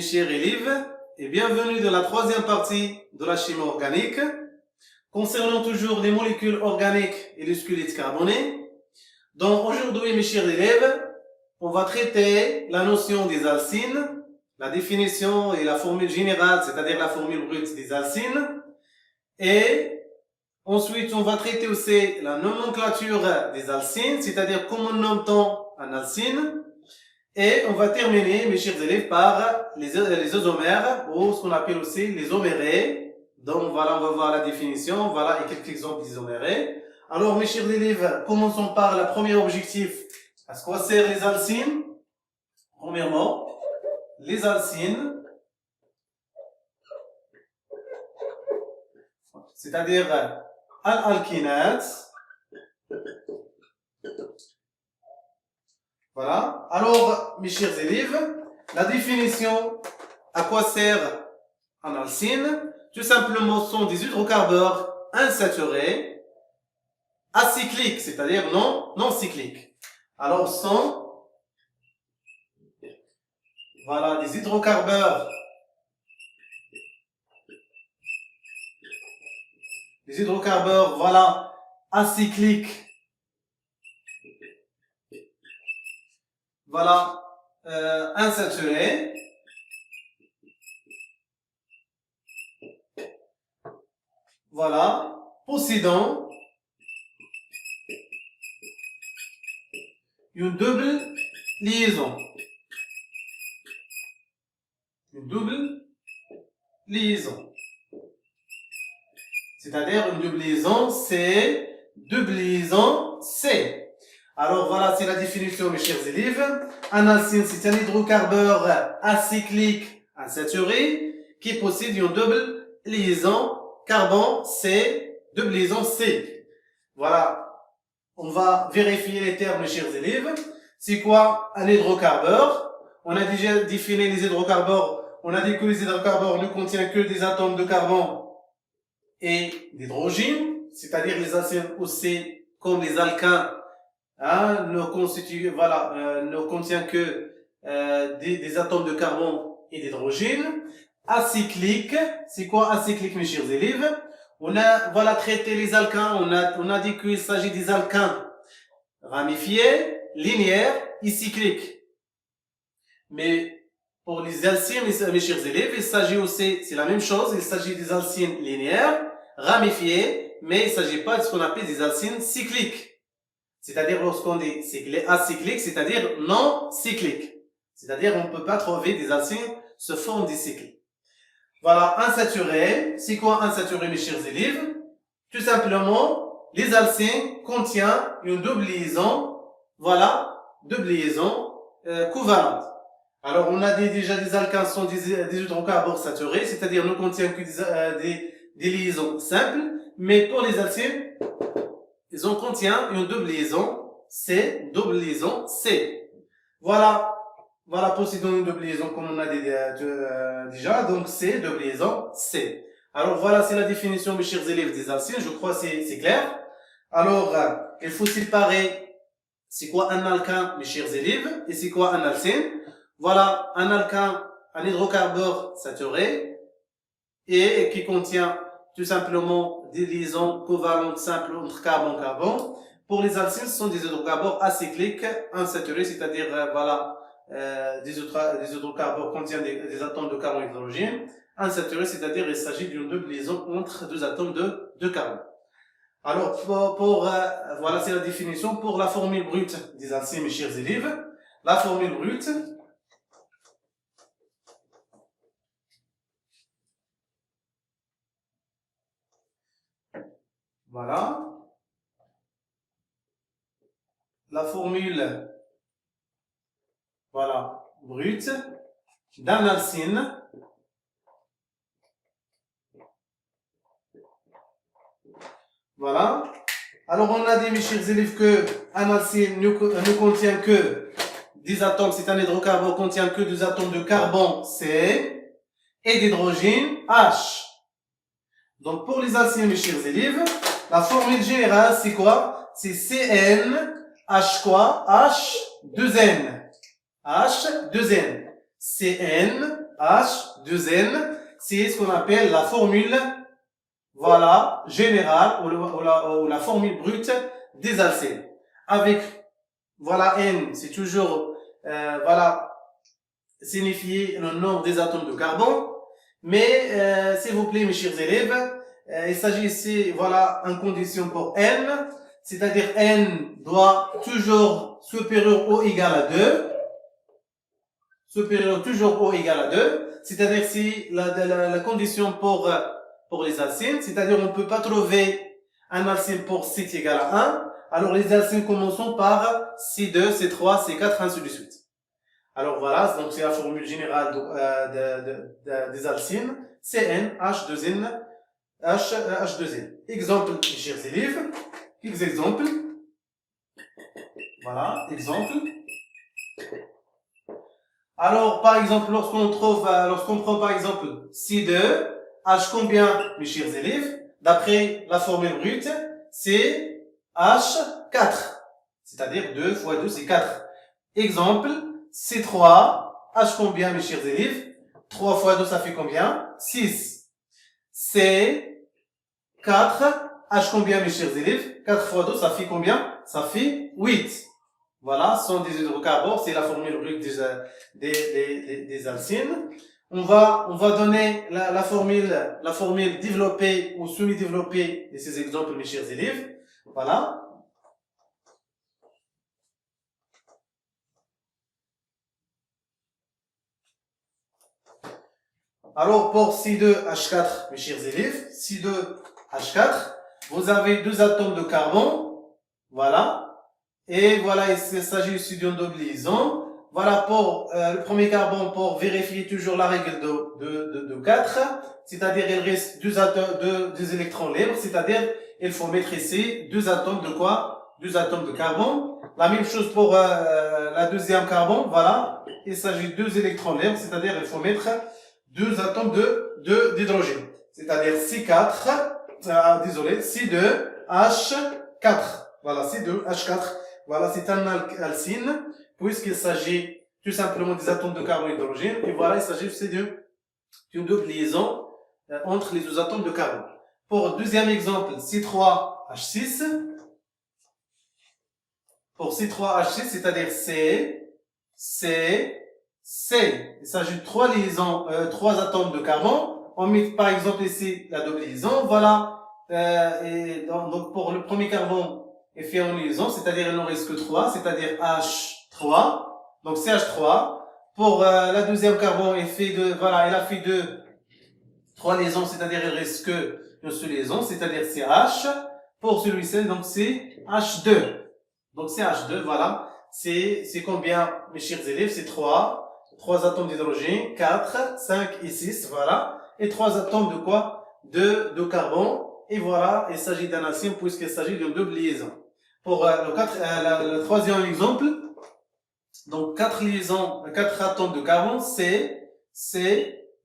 chers élèves, et bienvenue dans la troisième partie de la chimie organique. Concernant toujours les molécules organiques et le squelette carboné. Donc aujourd'hui, mes chers élèves, on va traiter la notion des alcynes, la définition et la formule générale, c'est-à-dire la formule brute des alcynes. Et ensuite, on va traiter aussi la nomenclature des alcynes, c'est-à-dire comment nomme-t-on un alcyne. Et on va terminer, mes chers élèves, par les isomères, ou ce qu'on appelle aussi les omérés. Donc voilà, on va voir la définition, voilà, et quelques exemples d'isomérés. Alors, mes chers élèves, commençons par le premier objectif. À quoi servent les alcynes? Premièrement, les alcynes, c'est-à-dire al-alkynates. Voilà. Alors, mes chers élèves, la définition, à quoi sert un alcyne? Tout simplement, ce sont des hydrocarbures insaturés, acycliques, c'est-à-dire non cycliques. Alors, ce sont, voilà, des hydrocarbures, voilà, acycliques, voilà, insaturés, voilà, possédant une double liaison. Une double liaison. C'est-à-dire une double liaison C. Alors voilà, c'est la définition, mes chers élèves. Un alcyne, c'est un hydrocarbure acyclique insaturé qui possède une double liaison carbone-C, double liaison C. Voilà. On va vérifier les termes, mes chers élèves. C'est quoi un hydrocarbure? On a déjà défini les hydrocarbures. On a dit que les hydrocarbures ne contiennent que des atomes de carbone et d'hydrogène, c'est-à-dire les alcynes aussi, comme les alkynes, ne contient que des atomes de carbone et d'hydrogène. Acyclique, c'est quoi acyclique, mes chers élèves? On a traité les alkynes, on a dit qu'il s'agit des alkynes ramifiés, linéaires et cycliques. Mais pour les alcynes, mes chers élèves, il s'agit aussi, c'est la même chose, il s'agit des alcynes linéaires, ramifiés, mais il ne s'agit pas de ce qu'on appelle des alcynes cycliques. C'est-à-dire lorsqu'on dit acyclique, c'est-à-dire non cyclique. C'est-à-dire on ne peut pas trouver des alcynes sous forme de cycle. Voilà, insaturé. C'est quoi insaturé, mes chers élèves? Tout simplement, les alcynes contiennent une double liaison, voilà, double liaison covalente. Alors, on a déjà des alkynes sont des hydrocarbures saturés, c'est-à-dire ne contiennent que des liaisons simples, mais pour les alcynes, ils en contiennent une double liaison C. Voilà, possédant une double liaison comme on a dit déjà, donc C, double liaison C. Alors voilà, c'est la définition, mes chers élèves, des alcynes, je crois que c'est clair. Alors, il faut séparer, c'est quoi un alkane, mes chers élèves, et c'est quoi un alcyne. Voilà, un alkane, un hydrocarbure saturé, et qui contient tout simplement des liaisons covalentes simples entre carbone-carbone. Pour les alcynes, ce sont des hydrocarbures acycliques insaturés, c'est-à-dire des hydrocarbures contiennent des atomes de carbone et d'hydrogène. Insaturés, c'est-à-dire il s'agit d'une double liaison entre deux atomes de carbone. Alors, voilà, c'est la définition pour la formule brute des alcynes, mes chers élèves. La formule brute, voilà. La formule, voilà, brute d'un alcyne. Voilà. Alors, on a dit, mes chers élèves, que un alcyne ne contient que des atomes, c'est un hydrocarbure, contient que des atomes de carbone C et d'hydrogène H. Donc, pour les alcynes, mes chers élèves, la formule générale, c'est quoi? C'est CN, H quoi? H2N. H2N. CN, H2N, c'est ce qu'on appelle la formule, voilà, générale ou la formule brute des alcènes. Avec, voilà, N, c'est toujours, voilà, signifier le nombre des atomes de carbone. Mais, s'il vous plaît, mes chers élèves, il s'agit ici, voilà, une condition pour N, c'est-à-dire N doit toujours supérieur ou égal à 2, supérieur toujours ou égal à 2, c'est-à-dire si la condition pour les alcènes, c'est-à-dire on ne peut pas trouver un alcène pour C égal à 1, alors les alcènes commençons par C2, C3, C4, ainsi de suite. Alors voilà, donc c'est la formule générale des alcènes, Cn, H2N, H2N. Exemple, mes chers élèves, quelques exemples. Voilà, exemple. Alors, par exemple, lorsqu'on prend par exemple C2, H combien, mes chers élèves? D'après la formule brute, c'est H4. C'est-à-dire 2 fois 2, c'est 4. Exemple, C3, H combien, mes chers élèves? 3 fois 2, ça fait combien? 6. C4, H combien, mes chers élèves? 4 fois 2, ça fait combien? Ça fait 8. Voilà, ce sont des hydrocarbures, c'est la formule brute des alcènes. On va donner la formule développée ou semi-développée de ces exemples, mes chers élèves. Voilà. Alors, pour C2H4, mes chers élèves, C2H4, vous avez deux atomes de carbone. Voilà. Et voilà, il s'agit ici d'une double liaison. Voilà pour le premier carbone, pour vérifier toujours la règle de 4, c'est-à-dire il reste deux électrons libres, c'est-à-dire il faut mettre ici deux atomes de quoi? Deux atomes de carbone. La même chose pour la deuxième carbone, voilà, il s'agit de deux électrons libres, c'est-à-dire il faut mettre deux atomes d'hydrogène, c'est-à-dire C4, désolé, C2H4. Voilà, C2H4. Voilà, c'est un alcène, puisqu'il s'agit tout simplement des atomes de carbone et d'hydrogène. Et voilà, il s'agit aussi d'une double liaison entre les deux atomes de carbone. Pour deuxième exemple, C3H6. Pour C3H6, c'est-à-dire C. Il s'agit de trois liaisons, trois atomes de carbone. On met par exemple ici la double liaison. Voilà. Et donc pour le premier carbone, il fait une liaison, c'est-à-dire il n'en reste que 3, c'est-à-dire H3. Donc CH3. Pour la deuxième carbone, il a fait trois liaisons, c'est-à-dire il reste que une seule liaison, c'est-à-dire CH. Pour celui-ci, donc c'est H2. Donc c'est H2, voilà. C'est combien, mes chers élèves? C'est 3 atomes d'hydrogène, 4, 5 et 6, voilà. Et 3 atomes de quoi? De carbone. Et voilà, il s'agit d'un alcène puisqu'il s'agit d'une double liaison. Pour le troisième exemple, donc 4 liaisons, 4 atomes de carbone, C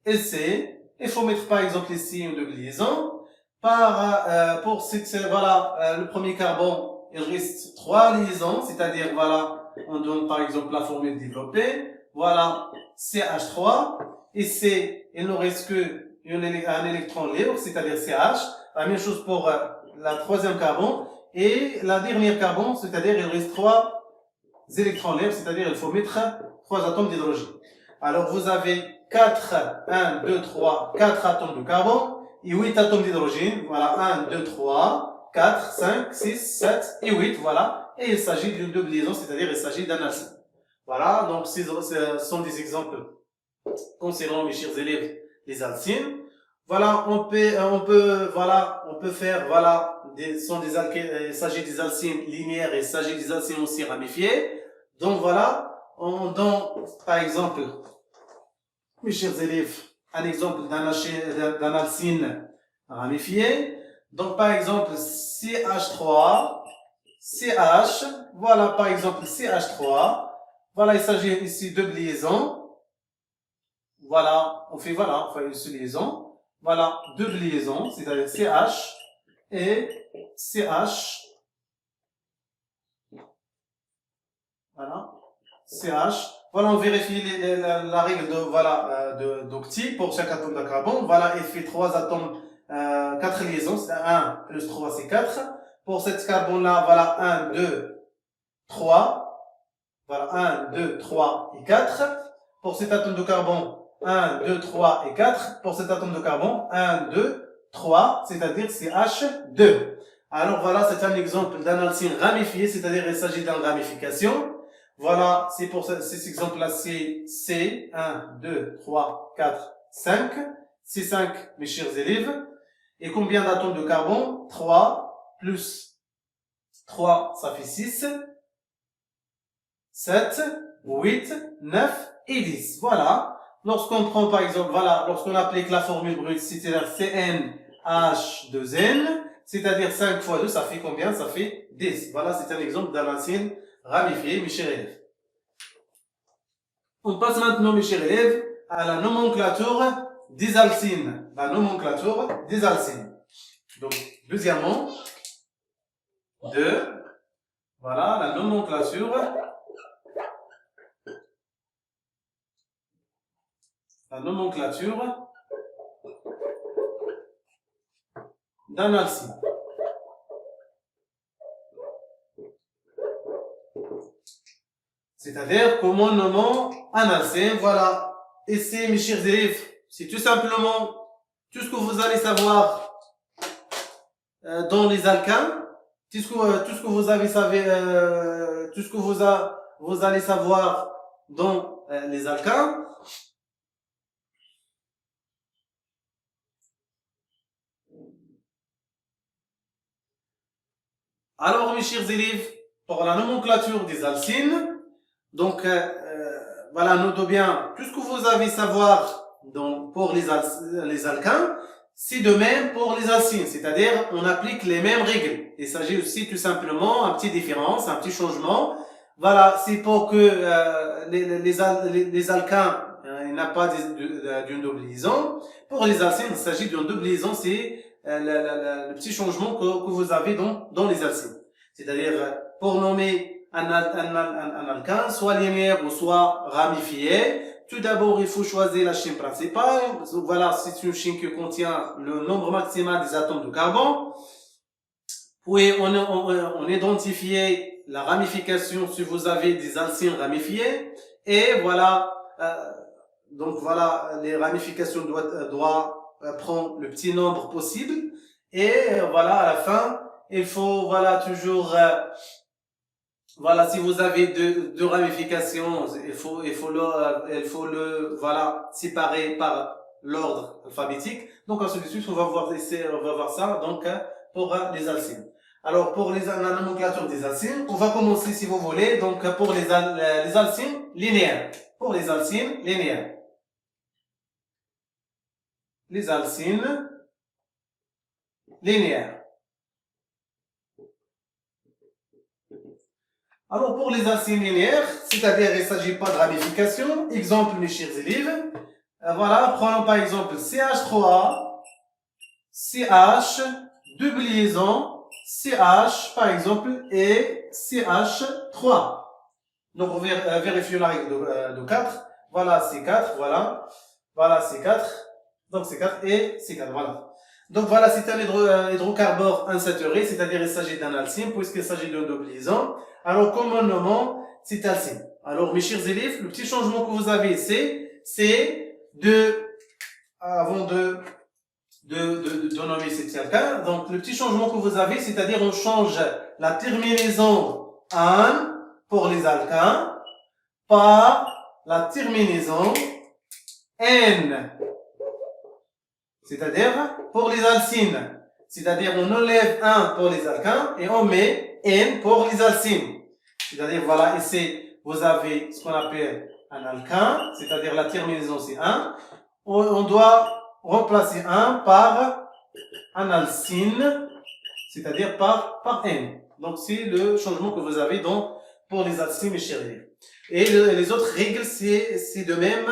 et C. Il faut mettre par exemple ici une double liaison. Pour le premier carbone, il reste 3 liaisons, c'est-à-dire voilà, on donne par exemple la formule développée. Voilà, CH3 et C, il ne reste que un électron libre, c'est-à-dire CH. La même chose pour la troisième carbone. Et la dernière carbone, c'est-à-dire il reste 3 électrons libres, c'est-à-dire il faut mettre 3 atomes d'hydrogène. Alors vous avez 1, 2, 3, 4 atomes de carbone et 8 atomes d'hydrogène. Voilà, 1, 2, 3, 4, 5, 6, 7 et 8, voilà. Et il s'agit d'une double liaison, c'est-à-dire il s'agit d'un alcène. Voilà, donc ce sont des exemples concernant, mes chers élèves, les alcènes. Voilà, on peut faire, voilà, il s'agit des alcènes linéaires et il s'agit des alcènes aussi ramifiés. Donc voilà, par exemple, mes chers élèves, un exemple d'un alcène ramifié. Donc par exemple, CH3, CH, voilà par exemple CH3, voilà il s'agit ici de liaison. Voilà, on fait une seule liaison. Voilà, deux liaisons, c'est-à-dire CH et CH. Voilà, CH. Voilà, on vérifie la règle d'Octi pour chaque atome de carbone. Voilà, il fait 3 atomes, 4 liaisons. C'est 1 plus 3, c'est 4. Pour cette carbone-là, voilà, 1, 2, 3. Voilà, 1, 2, 3 et 4. Pour cet atome de carbone, 1, 2, 3 et 4. Pour cet atome de carbone, 1, 2, 3, c'est-à-dire CH2. Alors voilà, c'est un exemple d'un alcine ramifié, c'est-à-dire il s'agit d'une ramification. Voilà, c'est pour cet exemple-là, c'est C, 1, 2, 3, 4, 5. C'est 5, mes chers élèves. Et combien d'atomes de carbone? 3 plus 3, ça fait 6. 7, 8, 9 et 10. Voilà. Lorsqu'on prend par exemple, voilà, lorsqu'on applique la formule brute, c'est-à-dire CnH2n, c'est-à-dire 5 fois 2, ça fait combien? Ça fait 10. Voilà, c'est un exemple d'un alcine ramifié, mes chers élèves. On passe maintenant, mes chers élèves, à la nomenclature des alcines. La nomenclature des alcines. Donc, deuxièmement, voilà, la nomenclature d'un alcine. C'est-à-dire comment nommons un alcine, voilà. Et c'est, mes chers élèves, c'est tout simplement tout ce que vous allez savoir dans les alcanes, tout ce que vous avez tout ce que vous allez savoir dans les alcanes. Alors, mes chers élèves, pour la nomenclature des alcines, donc, voilà, notez bien, tout ce que vous avez savoir pour les alcanes, c'est de même pour les alcines, c'est-à-dire on applique les mêmes règles. Il s'agit aussi tout simplement un petit différence, un petit changement. Voilà, c'est pour que les alcanes, il n'y a pas d'une double liaison. Pour les alcines, il s'agit d'une double liaison, c'est le petit changement que vous avez dans les alcines. C'est-à-dire, pour nommer un alcane, soit linéaire ou soit ramifié. Tout d'abord, il faut choisir la chaîne principale. Voilà, c'est une chaîne qui contient le nombre maximal des atomes de carbone. Puis, on identifie la ramification si vous avez des alcines ramifiées. Et voilà, donc voilà, les ramifications doivent prendre le petit nombre possible. Et voilà, à la fin, il faut voilà toujours voilà, si vous avez deux ramifications, il faut le voilà séparer par l'ordre alphabétique. Donc ensuite de suite, on va voir ça donc pour les alcines. Alors pour la nomenclature des alcines, on va commencer si vous voulez donc pour les alcines linéaires. Pour les alcines linéaires. Les alcines linéaires. Alors, pour les alcines linéaires, c'est-à-dire il ne s'agit pas de ramification, exemple, mes chers élèves, voilà, prenons par exemple CH3, CH, double liaison, CH, par exemple, et CH3. Donc, on vérifie la règle de 4. Voilà, C4, voilà. Voilà, C4. Donc, C4 et C4, voilà. Donc voilà, c'est un hydrocarbure insaturé, c'est-à-dire il s'agit d'un alcine, puisqu'il s'agit d'une double liaison. Alors, comment nommons cet alcine? Alors, mes chers élèves, le petit changement que vous avez ici, c'est avant de nommer cet alcane, donc le petit changement que vous avez, c'est-à-dire on change la terminaison an pour les alcanes par la terminaison n. C'est-à-dire, pour les alcines, c'est-à-dire on enlève 1 pour les alcanes et on met N pour les alcines. C'est-à-dire, voilà, ici, vous avez ce qu'on appelle un alcane, c'est-à-dire la terminaison c'est 1. On doit remplacer 1 par un alcine, c'est-à-dire par N. Donc, c'est le changement que vous avez pour les alcines, mes chers élèves. Et les autres règles, c'est de même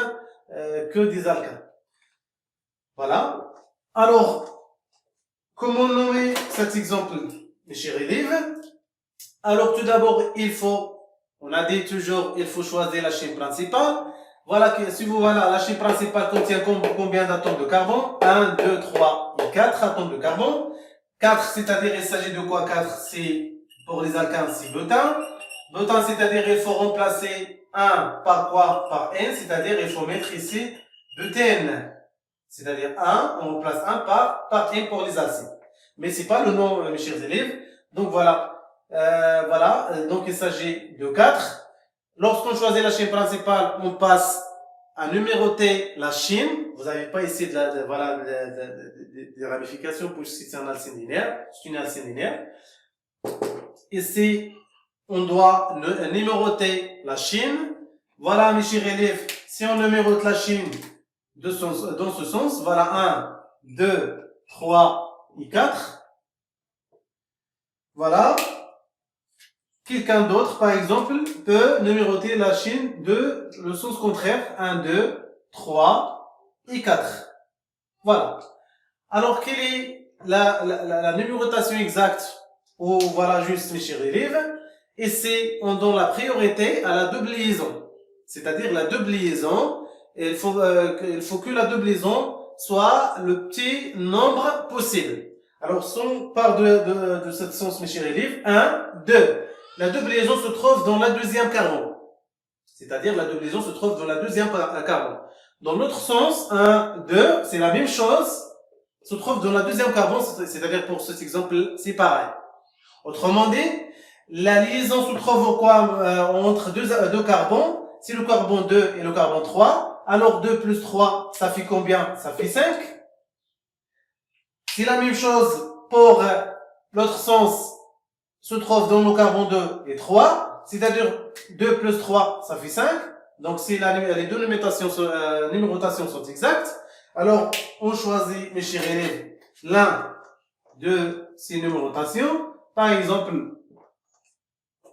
que des alcanes. Voilà. Alors, comment nommer cet exemple, mes chers élèves? Alors, tout d'abord, on a dit toujours, il faut choisir la chaîne principale. Voilà, si vous voilà, la chaîne principale contient combien d'atomes de carbone? 1, 2, 3 et 4 atomes de carbone. 4, c'est-à-dire, il s'agit de quoi? 4, c'est, pour les alcanes, c'est butane. Butane, c'est-à-dire, il faut remplacer 1 par quoi? Par N, c'est-à-dire, il faut mettre ici butène. C'est-à-dire 1, on remplace 1 par N pour les alcynes. Mais c'est pas le nom, mes chers élèves. Donc voilà. Donc il s'agit de 4. Lorsqu'on choisit la chaîne principale, on passe à numéroter la chaîne. Vous n'avez pas ici des ramifications pour si c'est un alcyne linéaire. C'est une alcyne linéaire. Ici, on doit numéroter la chaîne. Voilà, mes chers élèves, si on numérote la chaîne dans ce sens, voilà 1, 2, 3 et 4. Voilà. Quelqu'un d'autre, par exemple, peut numéroter la chaîne de le sens contraire. 1, 2, 3 et 4. Voilà. Alors, quelle est la numérotation exacte? Ou voilà, juste, mes chers élèves. Et c'est, on donne la priorité à la double liaison. C'est-à-dire, la double liaison, il faut que la double liaison soit le petit nombre possible. Alors, si on part de ce sens, mes chers élèves, 1, 2. La double liaison se trouve dans la deuxième carbone. C'est-à-dire, la double liaison se trouve dans la deuxième carbone. Dans l'autre sens, 1, 2, c'est la même chose, se trouve dans la deuxième carbone, c'est-à-dire pour cet exemple, c'est pareil. Autrement dit, la liaison se trouve entre deux carbones. Si le carbone 2 et le carbone 3, alors 2 plus 3, ça fait combien? Ça fait 5. C'est la même chose pour l'autre sens, se trouve dans le carbone 2 et 3, c'est-à-dire 2 plus 3, ça fait 5. Donc si les deux numérotations sont exactes, alors on choisit, mes chers élèves, l'un de ces numérotations. Par exemple,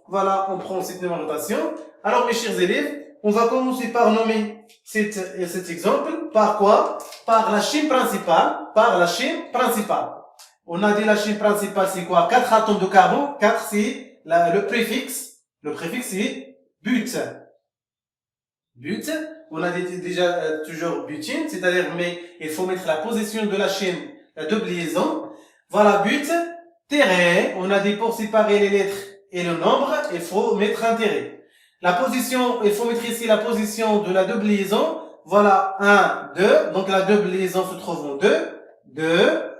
voilà, on prend cette numérotation. Alors mes chers élèves, on va commencer par nommer cet exemple. Par quoi? Par la chaîne principale. Par la chaîne principale. On a dit la chaîne principale, c'est quoi? 4 atomes de carbone. 4, c'est le préfixe. Le préfixe, c'est but. But. On a dit déjà toujours butine, c'est-à-dire, mais il faut mettre la position de la chaîne, la double liaison. Voilà, but. Tiret. On a dit pour séparer les lettres et le nombre, il faut mettre un tiret. La position, il faut mettre ici la position de la double liaison. Voilà, 1, 2. Donc la double liaison se trouve en 2. 2.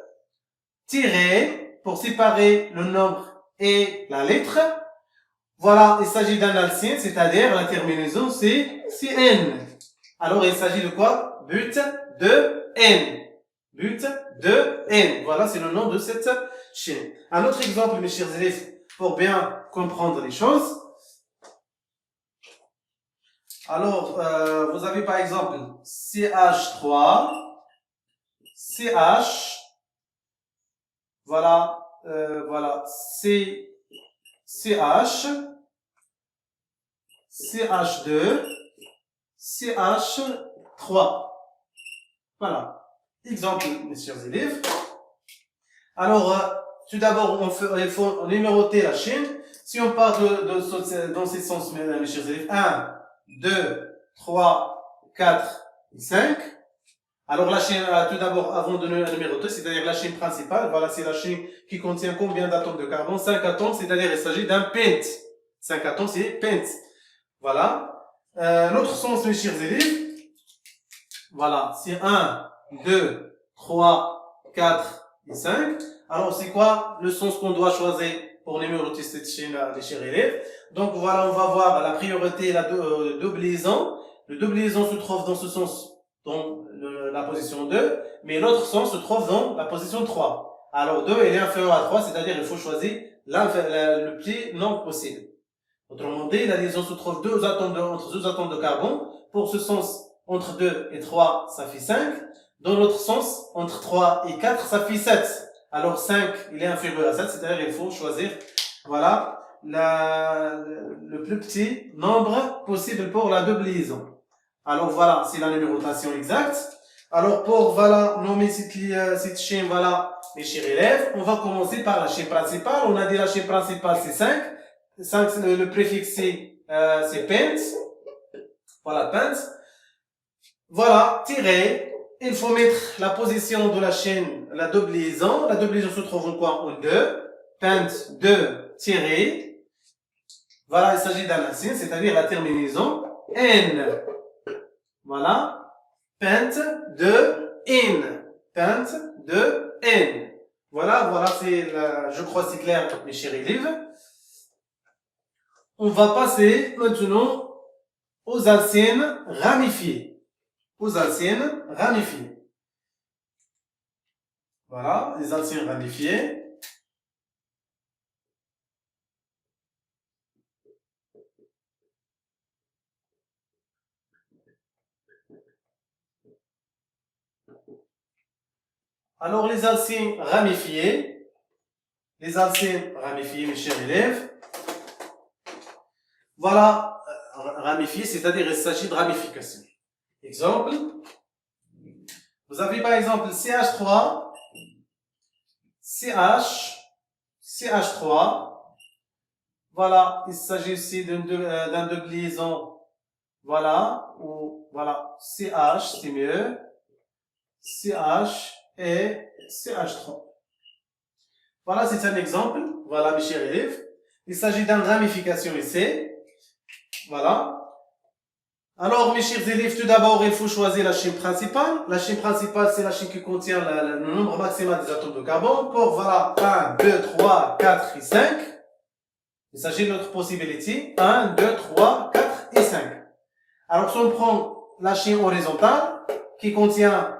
Tiret pour séparer le nombre et la lettre. Voilà, il s'agit d'un alcyne, c'est-à-dire la terminaison c'est N. Alors il s'agit de quoi? But de N. But de N. Voilà, c'est le nom de cette chaîne. Un autre exemple, mes chers élèves, pour bien comprendre les choses. Alors, vous avez par exemple CH3, CH, voilà, voilà, CH, CH2, CH3. Voilà. Exemple, mes chers élèves. Alors, tout d'abord, il faut numéroter la chaîne. Si on part dans ces sens, mes chers élèves, 1, 2, 3, 4 et 5. Alors la chaîne, tout d'abord, avant de numéroter, c'est-à-dire la chaîne principale, voilà, c'est la chaîne qui contient combien d'atomes de carbone? 5 atomes, c'est-à-dire il s'agit d'un pent. 5 atomes, c'est pent. Voilà. L'autre sens, mes chers élèves, voilà, c'est 1, 2, 3, 4 et 5. Alors c'est quoi le sens qu'on doit choisir pour numéroter cette chaîne, les chers élèves? Donc voilà, on va voir la priorité, la double liaison. Le double liaison se trouve dans ce sens, dans la position 2, mais l'autre sens se trouve dans la position 3. Alors 2 il est inférieur à 3, c'est-à-dire il faut choisir le plus nombre possible. Autrement dit, la liaison se trouve entre deux atomes de carbone. Pour ce sens, entre 2 et 3, ça fait 5. Dans l'autre sens, entre 3 et 4, ça fait 7. Alors 5, il est inférieur à 7, c'est-à-dire il faut choisir, voilà, le plus petit nombre possible pour la double liaison. Alors voilà, c'est la numérotation exacte. Alors pour, voilà, nommer cette chaîne, voilà, mes chers élèves, on va commencer par la chaîne principale. On a dit la chaîne principale, c'est 5. 5, le préfixe, c'est c'est pent. Voilà, pent. Voilà, tiré. Il faut mettre la position de la chaîne, la double liaison. La double liaison se trouve en quoi? En 2. Pent 2 tiré. Voilà, il s'agit d'un signe, c'est-à-dire la terminaison N. Voilà. Pent de in. Pent de N. Voilà, c'est je crois c'est clair, mes chers élèves. On va passer maintenant aux alcènes ramifiées. Aux alcènes ramifiées. Voilà, les alcènes ramifiées. Alors, les alcènes ramifiées, mes chers élèves, voilà, ramifié, c'est-à-dire il s'agit de ramification. Exemple, vous avez par exemple CH3, CH3, voilà, il s'agit aussi d'un double liaison, voilà, ou voilà, CH, c'est mieux, CH et CH3. Voilà, c'est un exemple, voilà mes chers élèves, il s'agit d'une ramification ici, voilà. Alors, mes chers élèves, tout d'abord, il faut choisir la chaîne principale. La chaîne principale, c'est la chaîne qui contient le nombre maximal des atomes de carbone. Pour, voilà, 1, 2, 3, 4 et 5. Il s'agit de notre possibilité. 1, 2, 3, 4 et 5. Alors, si on prend la chaîne horizontale, qui contient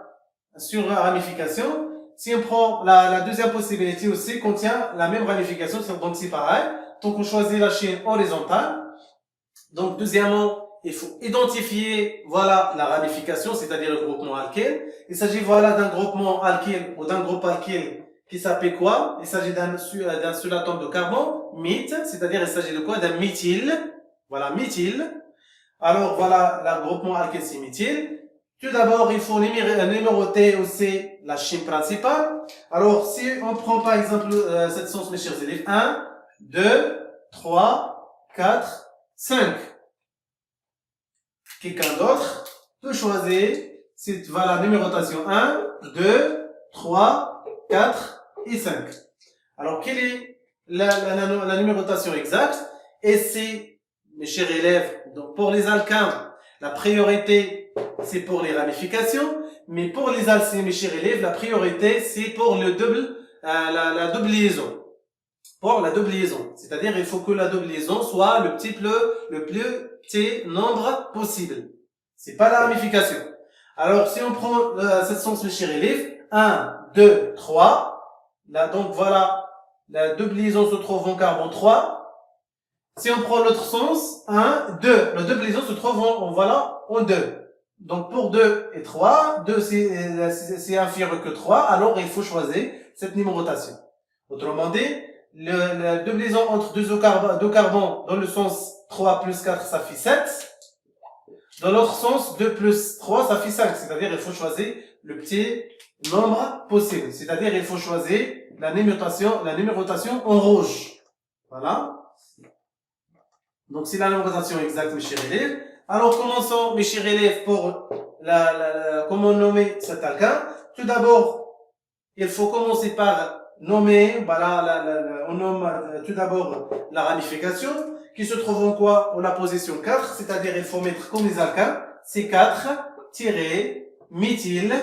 sur ramification, si on prend la deuxième possibilité aussi, contient la même ramification, donc c'est pareil. Donc, on choisit la chaîne horizontale. Donc, deuxièmement, il faut identifier, voilà, la ramification, c'est-à-dire le groupement alkyle. Il s'agit, voilà, d'un groupement alkyle ou d'un groupe alkyle qui s'appelle quoi? Il s'agit d'un seul atome de carbone, meth, c'est-à-dire il s'agit de quoi? D'un méthyle. Voilà, méthyle. Alors, voilà, le groupement alkyle, c'est méthyle. Tout d'abord, il faut numéroter aussi la chaîne principale. Alors, si on prend par exemple cette source, mes chers élèves, 1, 2, 3, 4, 5. Quelqu'un d'autre peut choisir, c'est voilà, numérotation 1, 2, 3, 4 et 5. Alors, quelle est la numérotation exacte? Et c'est, mes chers élèves, donc pour les alcanes, la priorité, c'est pour les ramifications, mais pour les alcènes, mes chers élèves, la priorité, c'est pour le la double liaison. Pour la double liaison. C'est-à-dire, il faut que la double liaison soit le plus petit nombre possible. C'est pas la ramification. Alors, si on prend cette source, mes chers élèves, 1, 2, 3. Là, donc, voilà, la double liaison se trouve en carbone 3. Si on prend l'autre sens, 1, 2. La double liaison se trouve en 2. Donc, pour 2 et 3, 2 c'est inférieur que 3, alors il faut choisir cette numérotation. Autrement dit, la double liaison entre deux carbones dans le sens 3 plus 4, ça fait 7. Dans l'autre sens, 2 plus 3, ça fait 5. C'est-à-dire, il faut choisir le petit nombre possible. C'est-à-dire, il faut choisir la numérotation en rouge. Voilà. Donc, c'est la numérotation exacte, mes chers élèves. Alors, commençons, mes chers élèves, pour comment nommer cet alkane. Tout d'abord, il faut commencer par nommer, voilà, on nomme tout d'abord la ramification, qui se trouve en quoi? En la position 4, c'est-à-dire il faut mettre comme les alcanes, C4-méthyle,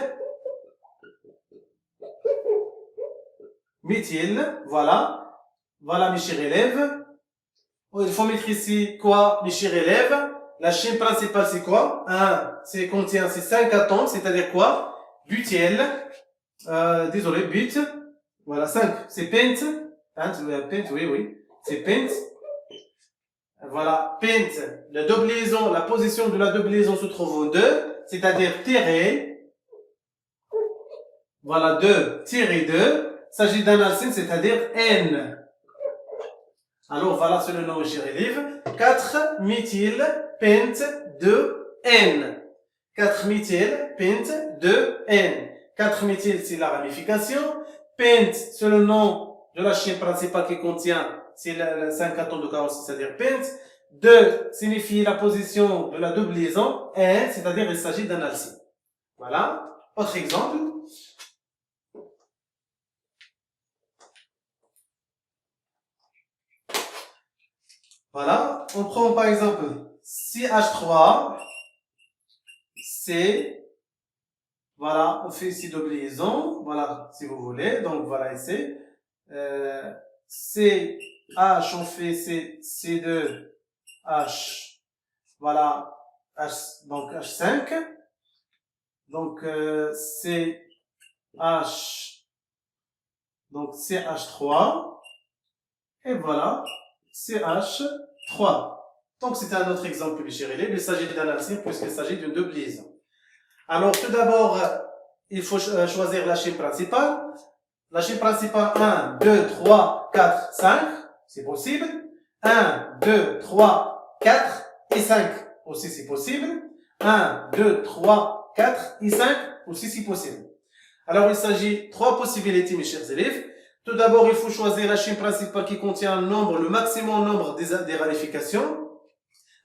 voilà. Voilà, mes chers élèves. Il faut mettre ici quoi, mes chers élèves? La chaîne principale, c'est quoi? Contient ces 5 atomes, c'est-à-dire quoi? Butyl, but. Voilà, 5. C'est pent. Oui. C'est pent. Voilà, pent. La double liaison, la position de la double liaison se trouve au 2, c'est-à-dire tiré. Voilà, 2, tiré 2. Il s'agit d'un alcène, c'est-à-dire N. Alors, voilà, c'est le nom, mes chers élèves. 4-méthyl, pent, 2, N. 4-méthyl, pent, 2, N. 4-méthyl, c'est la ramification. Pent, c'est le nom de la chaîne principale qui contient, c'est 5 atomes de carbone, c'est-à-dire pent. 2 signifie la position de la double liaison. N, c'est-à-dire il s'agit d'un alcine. Voilà. Autre exemple. Voilà. On prend par exemple CH3, C. Voilà. On fait ici double liaison. Voilà, si vous voulez. Donc voilà ici. CH, on fait C2H. Voilà. H, donc H5. Donc CH. Donc CH3. Et voilà. CH3. Donc c'est un autre exemple, mes chers élèves. Il s'agit d'un alcine puisqu'il s'agit d'une double liaison. Alors tout d'abord, il faut choisir la chaîne principale. La chaîne principale 1, 2, 3, 4, 5, c'est possible. 1, 2, 3, 4 et 5 aussi c'est possible. 1, 2, 3, 4 et 5 aussi c'est possible. Alors il s'agit de 3 possibilités, mes chers élèves. Tout d'abord, il faut choisir la chaîne principale qui contient un nombre, le maximum nombre des ramifications.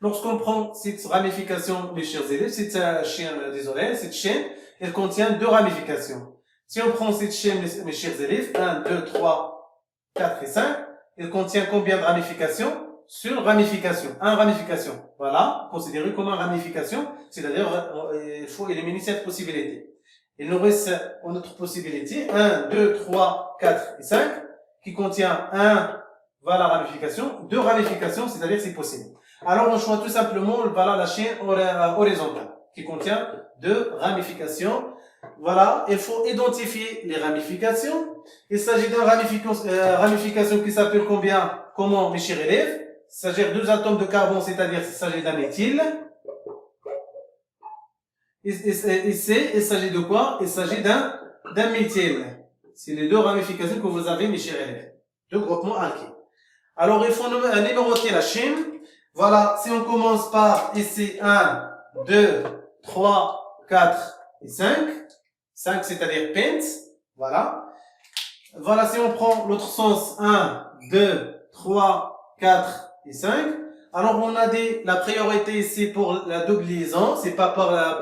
Lorsqu'on prend cette ramification, mes chers élèves, cette chaîne, elle contient 2 ramifications. Si on prend cette chaîne, mes chers élèves, 1, 2, 3, 4 et 5, elle contient combien de ramifications? Sur ramification. 1 ramification. Voilà, considéré comme une ramification, c'est-à-dire, il faut éliminer cette possibilité. Il nous reste une autre possibilité, 1, 2, 3, 4 et 5, qui contient 1, voilà, ramification, 2 ramifications, c'est-à-dire c'est possible. Alors, on choisit tout simplement, voilà, la chaîne horizontale, qui contient 2 ramifications. Voilà, il faut identifier les ramifications. Il s'agit d'une ramification qui s'appelle comment, mes chers élèves? Il s'agit de 2 atomes de carbone, c'est-à-dire il s'agit d'un éthyle. Il s'agit de quoi? Il s'agit d'un méthyle. C'est les 2 ramifications que vous avez, mes chers élèves. 2 groupements alkyles. Alors, il faut numéroter la chaîne. Voilà, si on commence par ici 1, 2, 3, 4 et 5. 5, c'est-à-dire pent. Voilà. Voilà, si on prend l'autre sens, 1, 2, 3, 4 et 5. Alors, on a la priorité ici pour la double liaison, c'est pas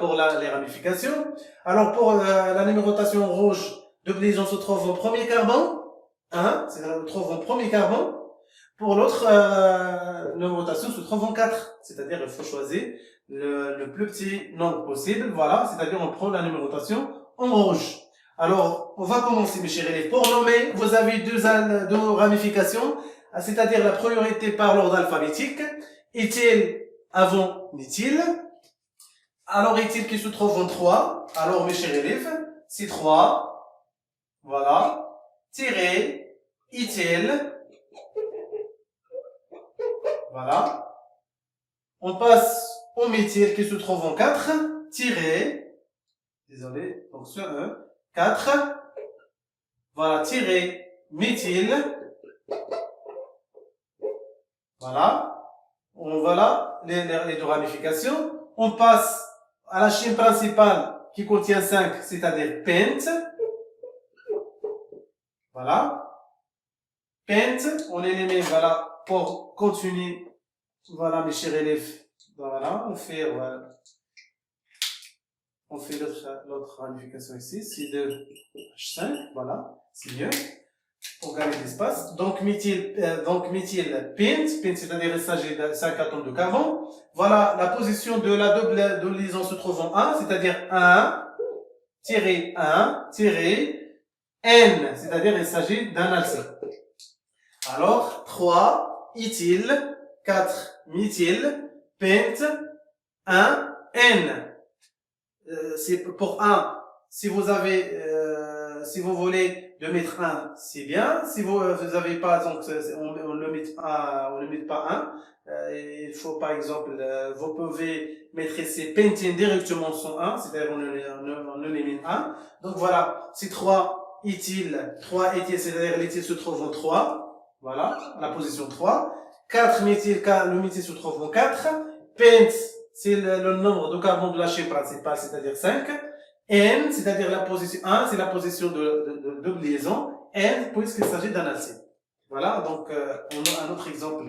pour les ramifications. Alors, pour la numérotation rouge, double liaison se trouve au premier carbone. 1, c'est-à-dire se trouve au premier carbone. Pour l'autre numérotation se trouve en 4, c'est-à-dire il faut choisir le plus petit nombre possible. Voilà, c'est-à-dire on prend la numérotation en rouge. Alors, on va commencer, mes chers élèves. Pour nommer, vous avez 2 ramifications, c'est-à-dire la priorité par l'ordre alphabétique. Éthyle avant méthyle. Alors, éthyle qui se trouve en 3. Alors, mes chers élèves, c'est 3. Voilà. Tiré, éthyle. Voilà. On passe au méthyle qui se trouve en 4. Tiré. Désolé. Donc, sur 1. 4. Voilà. Tiré, méthyle. Voilà. Voilà les 2 ramifications. On passe à la chaîne principale qui contient 5, c'est-à-dire pent. Voilà. Pent, on élimine, voilà, pour continuer. Voilà, mes chers élèves. Voilà, on fait l'autre ramification ici, C2H5, voilà, c'est mieux. Pour gagner de l'espace. Donc, méthyle, pent, c'est-à-dire il s'agit de 5 atomes de carbone. Voilà, la position de la double liaison se trouve en 1, c'est-à-dire 1, N, c'est-à-dire il s'agit d'un alcène. Alors, 3, éthyle, 4, méthyle, pent, 1, N. C'est pour 1, si vous voulez de mettre 1, c'est bien. Si vous avez pas, donc on ne met pas 1. Il faut par exemple, vous pouvez mettre ici pentène directement sans 1, c'est-à-dire on élimine 1. Donc voilà, c'est 3 éthyle, c'est-à-dire l'éthyle se trouve en 3. Voilà, la position 3. 4 méthyle, le méthyle se trouve en 4. Pent, c'est le nombre de carbone de la chaîne principale, c'est-à-dire 5. N, c'est-à-dire la position 1, c'est la position de double liaison. N, puisqu'il s'agit d'un alcène. Voilà, donc on a un autre exemple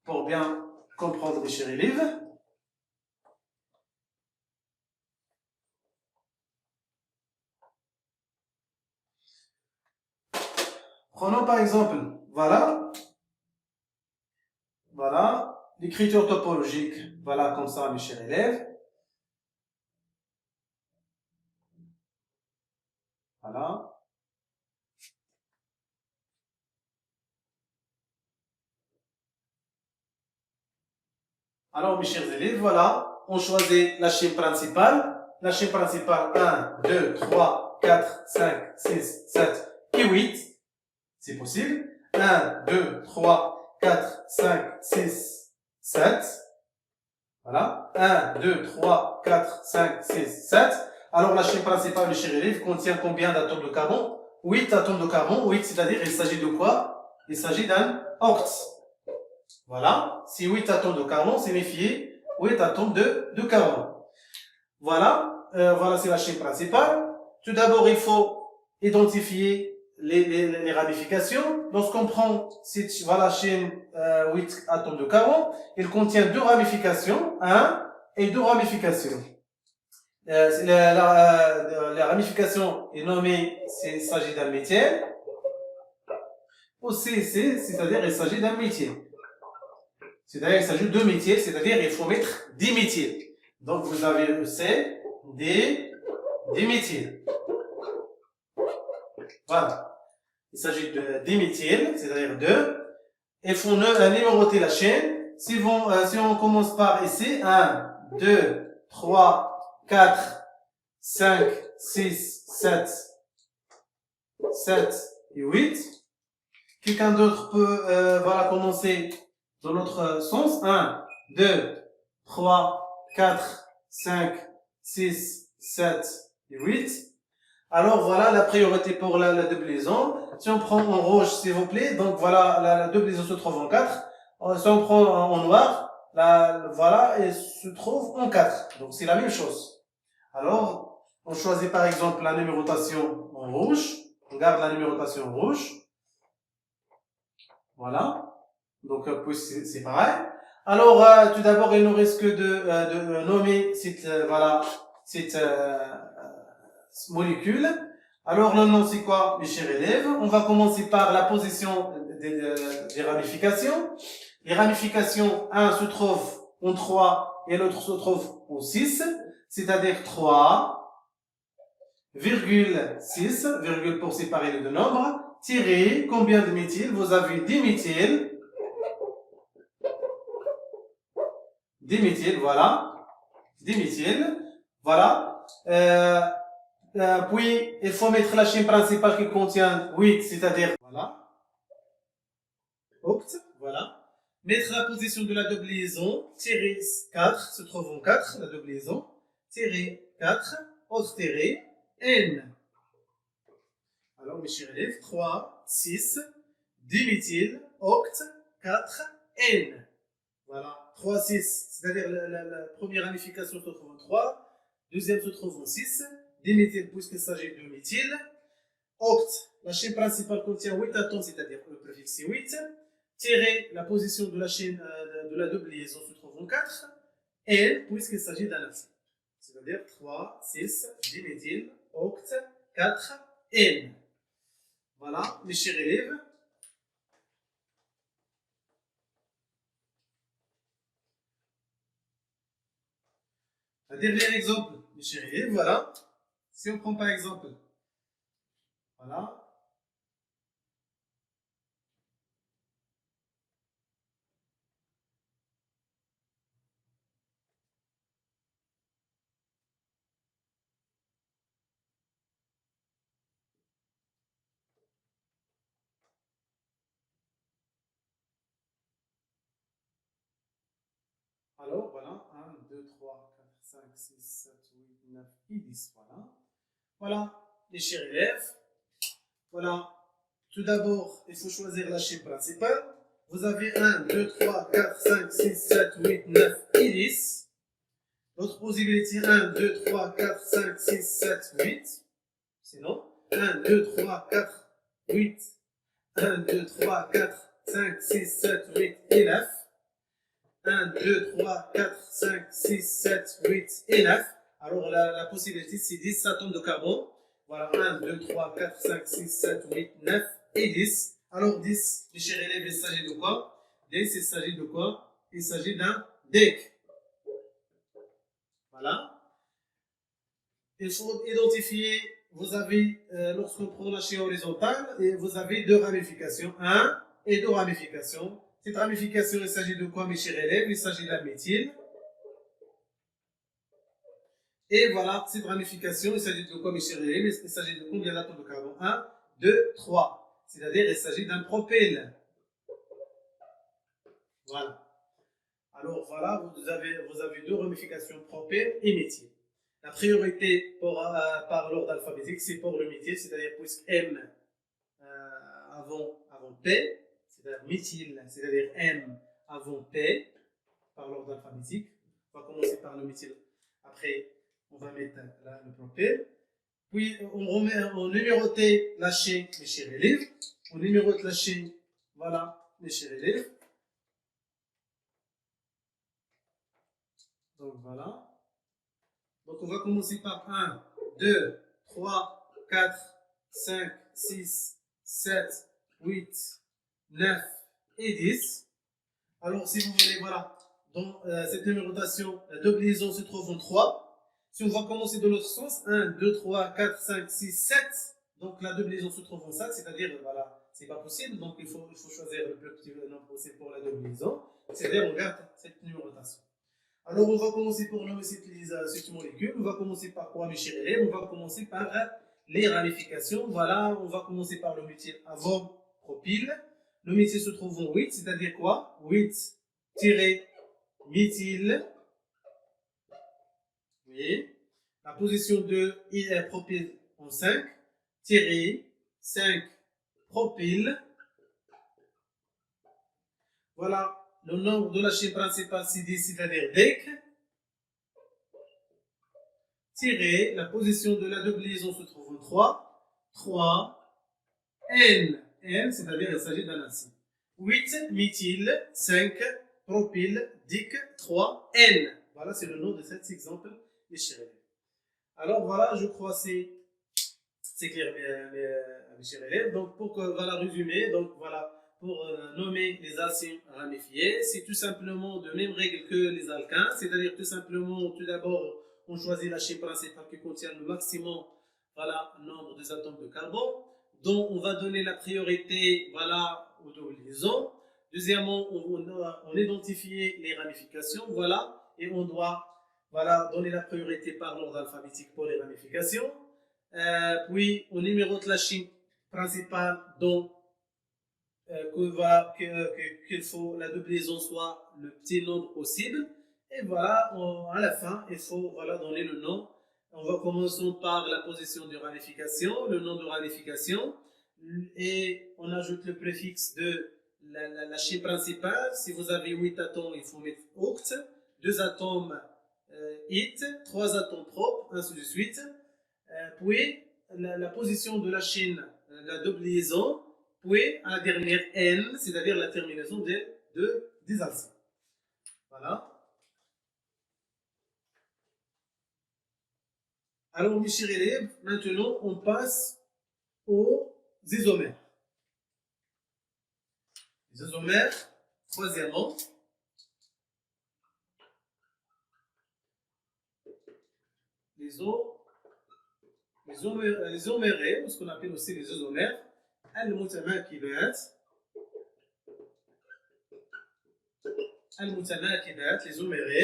pour bien comprendre, mes chers élèves. Prenons par exemple, voilà, l'écriture topologique, voilà comme ça, mes chers élèves. Voilà. Alors, mes chers élèves, voilà, on choisit la chaîne principale. La chaîne principale, 1, 2, 3, 4, 5, 6, 7 et 8. C'est possible. 1, 2, 3, 4, 5, 6, 7. Voilà. 1, 2, 3, 4, 5, 6, 7. Alors, la chaîne principale, mes chers élèves, contient combien d'atomes de carbone? 8 atomes de carbone. 8, c'est-à-dire, il s'agit de quoi? Il s'agit d'un octet. Voilà. Si 8 atomes de carbone, signifie 8 atomes de carbone. Voilà. Voilà, c'est la chaîne principale. Tout d'abord, il faut identifier les ramifications. Lorsqu'on prend cette voilà, chaîne 8 atomes de carbone, il contient deux ramifications, 1 et deux ramifications. La ramification est nommée, il s'agit d'un méthyle. Au CC, c'est-à-dire il s'agit d'un méthyle. C'est-à-dire il s'agit de deux méthyle, c'est-à-dire il faut mettre 10 méthyles. Donc vous avez le C, D, diméthyle. Voilà. Il s'agit de diméthyle, c'est-à-dire 2. Il faut numéroter la chaîne. Si on commence par ici, 1, 2, 3, 4, 5, 6, 7, 7 et 8. Quelqu'un d'autre peut voilà, commencer dans l'autre sens. 1, 2, 3, 4, 5, 6, 7 et 8. Alors voilà la priorité pour la doublison. Si on prend en rouge, s'il vous plaît, donc voilà, la doublison se trouve en 4. Si on prend en noir, voilà, elle se trouve en 4. Donc c'est la même chose. Alors, on choisit par exemple la numérotation en rouge. On garde la numérotation en rouge. Voilà. Donc, puis c'est pareil. Alors, tout d'abord, il nous reste que de nommer cette, voilà, cette molécule. Alors, le nom, c'est quoi, mes chers élèves? On va commencer par la position des ramifications. Les ramifications, 1 se trouve en 3 et l'autre se trouve en 6, c'est-à-dire 3, virgule 6, virgule pour séparer les deux nombres, tiré, combien de méthyl? Vous avez 10 méthyl. 10 méthyl, voilà. 10 méthyl, voilà. Puis, il faut mettre la chaîne principale qui contient 8, c'est-à-dire, voilà. Oct, voilà. Mettre la position de la double liaison, tirer 4, se trouve en 4, la double liaison, tirer 4, autre tirer, N. Alors, mes chers élèves, 3, 6, diméthyl, oct, 4, N. Voilà, 3, 6, c'est-à-dire la première ramification se trouve en 3, deuxième se trouve en 6, diméthyl puisqu'il s'agit de méthyl, oct, la chaîne principale contient 8 atomes, c'est-à-dire le préfixe 8, tirer la position de la chaîne de la double liaison se trouve en 4, N puisqu'il s'agit d'un acide. C'est-à-dire 3, 6, diméthyl, oct, 4, N. Voilà, mes chers élèves. Un dernier exemple, mes chers élèves, voilà. Si on prend par exemple, voilà. Alors, voilà, 1, 2, 3, 4, 5, 6, 7, 8, 9 et 10, voilà. Voilà, mes chers élèves, voilà. Tout d'abord, il faut choisir la chaîne principale. Vous avez 1, 2, 3, 4, 5, 6, 7, 8, 9 et 10. L'autre possibilité, 1, 2, 3, 4, 5, 6, 7, 8. Sinon, 1, 2, 3, 4, 8. 1, 2, 3, 4, 5, 6, 7, 8 et 9. 1, 2, 3, 4, 5, 6, 7, 8 et 9. Alors la possibilité, c'est 10 atomes de carbone. Voilà, 1, 2, 3, 4, 5, 6, 7, 8, 9 et 10. Alors 10, mes chers élèves, il s'agit de quoi? 10, il s'agit de quoi? Il s'agit d'un deck. Voilà. Il faut identifier, vous avez, lorsqu'on prend la chaîne horizontale, et vous avez deux ramifications, 1 et 2 ramifications. Cette ramification, il s'agit de quoi, mes chers élèves? Il s'agit de la méthyle. Et voilà, cette ramification, il s'agit de quoi, mes chers élèves? Il s'agit de combien d'atomes de carbone? 1, 2, 3. C'est-à-dire, il s'agit d'un propyle. Voilà. Alors, voilà, vous avez deux ramifications, propyle et méthyle. La priorité par l'ordre alphabétique, c'est pour le méthyle, c'est-à-dire puisque M avant P, c'est-à-dire méthyle, c'est-à-dire M avant P, par l'ordre alphabétique. On va commencer par le méthyle. Après, on va mettre le propyle. Puis, on numérote la chaîne, mes chers élèves. On numérote la chaîne, voilà, mes chers élèves. Donc, voilà. Donc, on va commencer par 1, 2, 3, 4, 5, 6, 7, 8, 9 et 10. Alors, si vous voulez, voilà, dans cette numérotation, la double liaison se trouve en 3. Si on va commencer dans l'autre sens, 1, 2, 3, 4, 5, 6, 7. Donc, la double liaison se trouve en 7, c'est-à-dire, voilà, c'est pas possible. Donc, il faut choisir le plus petit nombre possible pour la double liaison. C'est-à-dire, on garde cette numérotation. Alors, on va commencer pour nommer cette molécule. On va commencer par quoi, mes chers élèves? On va commencer par les ramifications. Voilà, on va commencer par le méthyle avant propyle. Le méthyle se trouve en 8, c'est-à-dire quoi? 8-méthyle. Oui. La position de propyle en 5, 5 propyle. Voilà, le nombre de la chaîne principale, c'est 10, c'est-à-dire DEC. La position de la double liaison se trouve en 3, N, c'est-à-dire il s'agit d'un acide. 8 méthyle, 5 propyle, DIC, 3 N. Voilà, c'est le nom de cet exemple, mes chers élèves. Alors voilà, je crois que c'est clair, mes chers élèves. Donc pour voilà, résumer, donc voilà, pour nommer les acides ramifiés, c'est tout simplement de même règle que les alcanes, c'est-à-dire tout simplement, tout d'abord, on choisit la chaîne principale qui contient le maximum, voilà, nombre des atomes de carbone, dont on va donner la priorité, voilà, aux doubles liaisons. Deuxièmement, on identifie les ramifications, voilà, et on doit, voilà, donner la priorité par l'ordre alphabétique pour les ramifications. Puis, on numérote la chaîne principale dont qu'il faut la double liaison soit le petit nombre possible. Et voilà, à la fin, il faut voilà, donner le nom. On va commencer par la position de ramification, le nom de ramification, et on ajoute le préfixe de la chaîne principale. Si vous avez 8 atomes, il faut mettre oct, 2 atomes it, 3 atomes propres, ainsi de suite. Puis la position de la chaîne, la double liaison, puis à la dernière N, c'est-à-dire la terminaison des acides. Voilà. Alors, mes chers élèves, maintenant, on passe aux isomères. Les isomères, troisièmement, les isomérés, ce qu'on appelle aussi les isomères, المتماكبات les isomérés,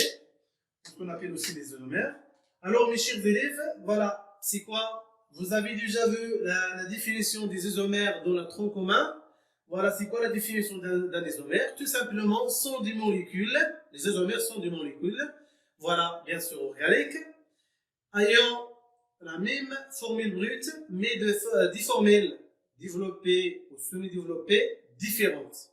ce qu'on appelle aussi les isomères. Alors, mes chers élèves, voilà, c'est quoi? Vous avez déjà vu la définition des isomères dans le tronc commun. Voilà, c'est quoi la définition d'un isomère? Tout simplement, sont des molécules, les isomères sont des molécules, voilà, bien sûr organiques, ayant la même formule brute, mais des formules développées ou semi-développées différentes.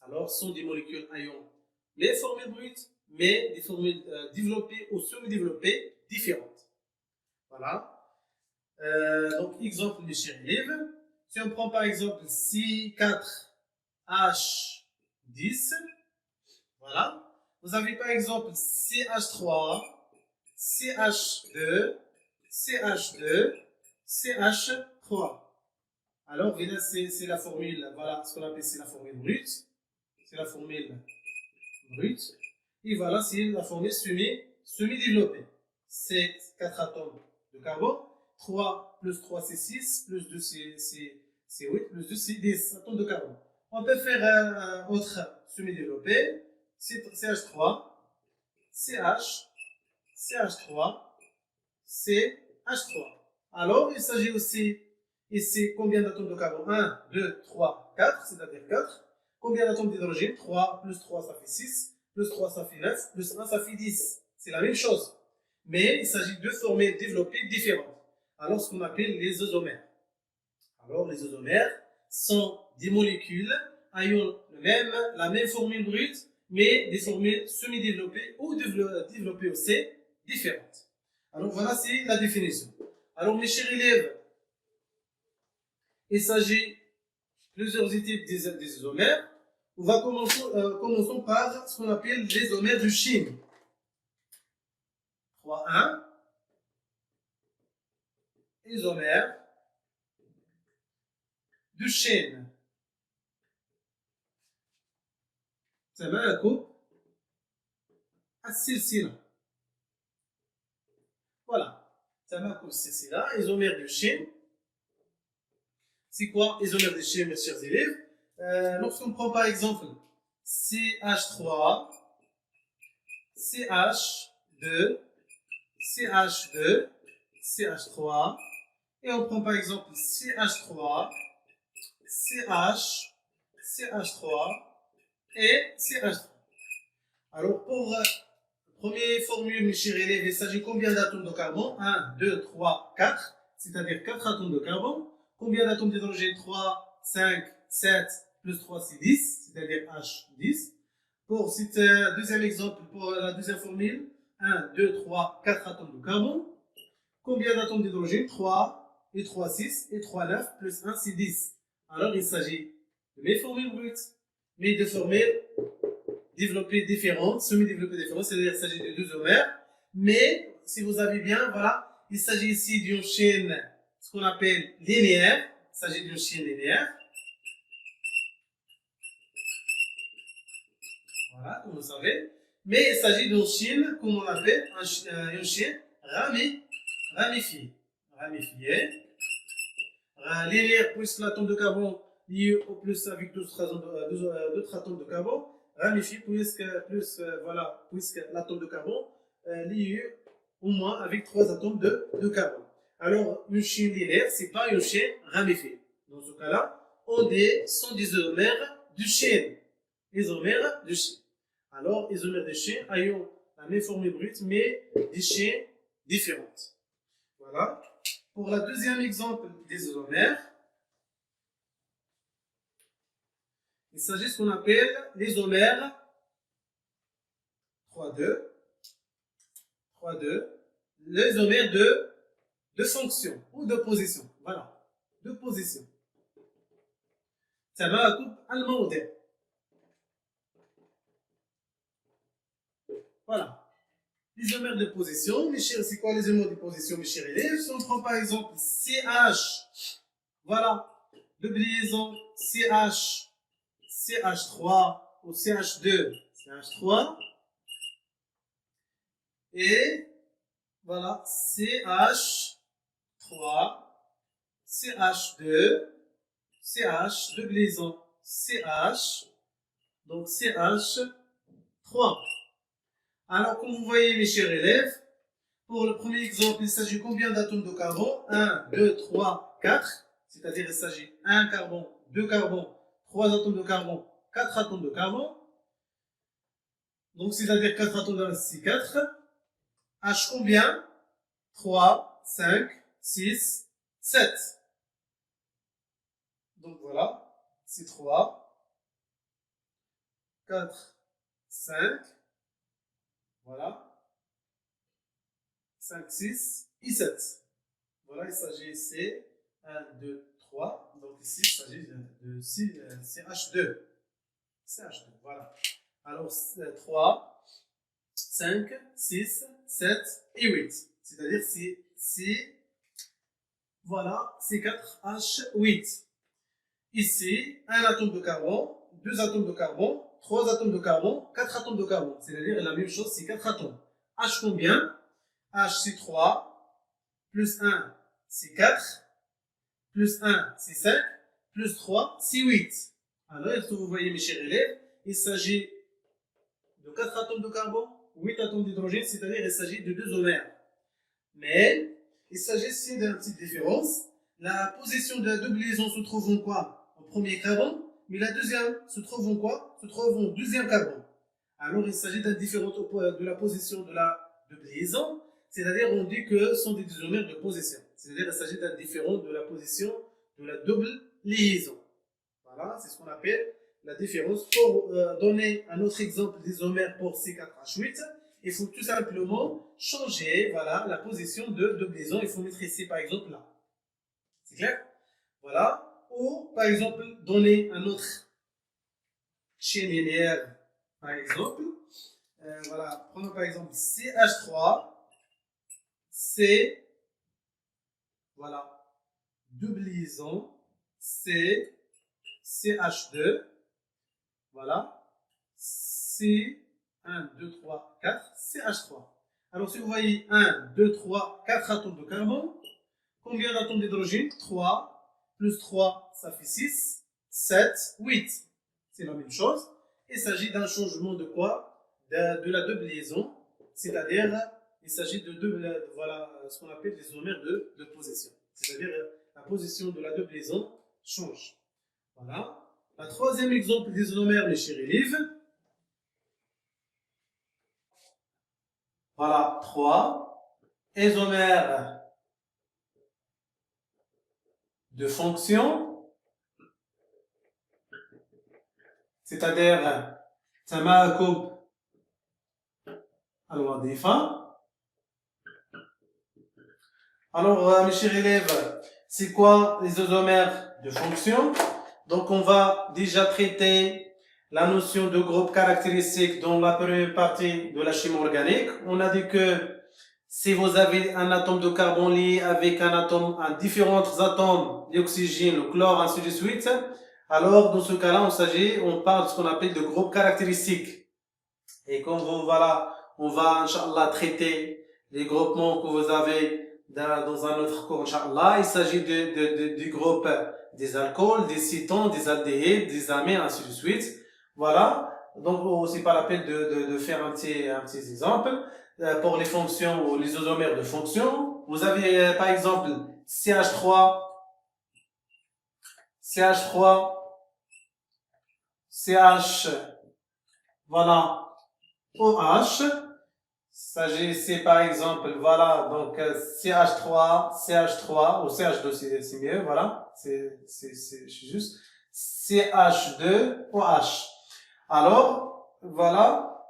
Alors, sont des molécules ayant les formules brutes, mais des formules développées ou semi-développées différentes. Voilà. Donc, exemple, mes chers élèves. Si on prend par exemple C4H10, Voilà. Vous avez par exemple CH3, CH2, CH2, CH3. Alors, là, c'est la formule, voilà ce qu'on appelle, c'est la formule brute. C'est la formule brute. Et voilà, c'est la formule semi-développée. C'est 4 atomes de carbone. 3 plus 3, c'est 6. Plus 2, c'est 8. Plus 2, c'est 10 atomes de carbone. On peut faire un autre semi-développé. CH3, CH, CH3, CH3. Alors, il s'agit aussi, ici, combien d'atomes de carbone? 1, 2, 3, 4, c'est-à-dire 4. Combien d'atomes d'hydrogène? 3 plus 3, ça fait 6. Plus 3, ça fait 9. Plus 1, ça fait 10. C'est la même chose. Mais il s'agit de formules développées différentes. Alors, ce qu'on appelle les isomères. Alors, les isomères sont des molécules ayant la même formule brute, mais des formules semi-développées ou développées aussi différentes. Alors, voilà, c'est la définition. Alors, mes chers élèves, il s'agit de plusieurs types des isomères. On va commencer par ce qu'on appelle les isomères de Chine. 3,1. Isomère de Chine. Ça va un coup السلسلة. Voilà. Ça va un coup السلسلة. Isomère de Chine. C'est quoi isomère de Chine, mes chers élèves? Lorsqu'on prend par exemple CH3, CH2, CH2, CH3, et on prend par exemple CH3, CH, CH3 et CH3. Alors pour la première formule, mes chers élèves, il s'agit combien d'atomes de carbone? 1, 2, 3, 4, c'est-à-dire 4 atomes de carbone. Combien d'atomes d'hydrogène? 3, 5, 7, plus 3, c'est 10, c'est-à-dire H10. Pour ce deuxième exemple, pour la deuxième formule, 1, 2, 3, 4 atomes de carbone. Combien d'atomes d'hydrogène? 3, et 3, 6, et 3, 9, plus 1, c'est 10. Alors il s'agit de mes formules brutes, mais de formules développées différentes, semi-développées différentes, c'est-à-dire il s'agit de deux isomères. Mais si vous avez bien, voilà, il s'agit ici d'une chaîne, ce qu'on appelle linéaire. Il s'agit d'une chaîne linéaire. Voilà, comme vous savez. Mais il s'agit d'une chaîne, comme on appelle, une chaîne ramifiée. Linéaire, puisque l'atome de carbone lié au plus avec d'autres atomes de carbone, ramifié puisque l'atome de carbone lié au moins avec 3 atomes de carbone. Alors, une chaîne linéaire, ce n'est pas une chaîne ramifiée. Dans ce cas-là, sont des isomères de chaîne. Isomères de chaîne. Alors, isomères de chaîne ayant la même formule brute, mais des chaînes différentes. Voilà. Pour le deuxième exemple des isomères, il s'agit de ce qu'on appelle l'isomère 3,2. L'isomère de fonction ou de position. Voilà. De position. Ça va à coupe allemand. Voilà. L'isomère de position, c'est quoi l'isomère de position, mes chers élèves? Si on prend par exemple CH, voilà, de liaison CH, CH3 ou CH2, CH3, et voilà, CH3, CH2, CH, de liaison CH, donc CH3. Alors, comme vous voyez, mes chers élèves, pour le premier exemple, il s'agit combien d'atomes de carbone? 1, 2, 3, 4. C'est-à-dire, il s'agit 1 carbone, 2 carbone, 3 atomes de carbone, 4 atomes de carbone. Donc, c'est-à-dire 4 atomes de c'est 4. H combien? 3, 5, 6, 7. Donc, voilà. C'est 3, 4, 5. Voilà. 5, 6 et 7. Voilà, il s'agit ici 1, 2, 3. Donc ici, il s'agit de CH2. CH2, voilà. Alors, 3, 5, 6, 7 et 8. C'est-à-dire voilà, C4H8. Ici, un atome de carbone, deux atomes de carbone, trois atomes de carbone, quatre atomes de carbone. C'est-à-dire la même chose, c'est quatre atomes. H combien? H c'est 3, plus 1 c'est 4, plus 1 c'est 5, plus 3 c'est 8. Alors, est-ce que vous voyez mes chers élèves, il s'agit de 4 atomes de carbone, 8 atomes d'hydrogène, c'est-à-dire il s'agit de 2 isomères. Mais il s'agit ici d'une petite différence. La position de la double liaison se trouve en quoi? En premier carbone, mais la deuxième se trouve en quoi? Se trouve en deuxième carbone. Alors il s'agit d'un différent de la position de la double liaison, c'est-à-dire on dit que ce sont des isomères de position. C'est-à-dire il s'agit d'un différent de la position de la double liaison. Voilà, c'est ce qu'on appelle la différence. Pour donner un autre exemple d'isomère pour C4H8, il faut tout simplement changer voilà, la position de double liaison. Il faut mettre ici par exemple là. C'est clair? Voilà. Ou par exemple donner un autre chaîne linéaire par exemple. Voilà, prenons par exemple CH3, C, voilà, double liaison, C, CH2, voilà, C, 1, 2, 3, 4, CH3. Alors si vous voyez 1, 2, 3, 4 atomes de carbone, combien d'atomes d'hydrogène? 3, plus 3, ça fait 6, 7, 8. C'est la même chose. Il s'agit d'un changement de quoi? De la double liaison, c'est-à-dire il s'agit de voilà, ce qu'on appelle les isomères de position. C'est-à-dire la position de la double liaison change. Voilà. Le troisième exemple des isomères, mes chers élèves. Voilà, 3 isomères de fonction, c'est-à-dire تماكب الوظيفة. Alors, mes chers élèves, c'est quoi les isomères de fonction? Donc, on va déjà traiter la notion de groupe caractéristique dans la première partie de la chimie organique. On a dit que si vous avez un atome de carbone lié avec un atome, à différents atomes d'oxygène, le chlore, ainsi de suite, alors dans ce cas-là, on parle de ce qu'on appelle de groupe caractéristique. Et comme voilà, on va, Inch'Allah, traiter les groupements que vous avez dans un autre cours, Inch'Allah. Il s'agit du groupe des alcools, des cétones, des aldéhydes, des amines, ainsi de suite. Voilà. Donc, c'est pas la peine de faire un petit exemple. Pour les fonctions ou les isomères de fonction, vous avez, par exemple, CH3, CH, voilà, OH. S'agissait par exemple, voilà, donc CH3 ou CH2, c'est mieux, voilà, c'est juste CH2OH. Alors, voilà,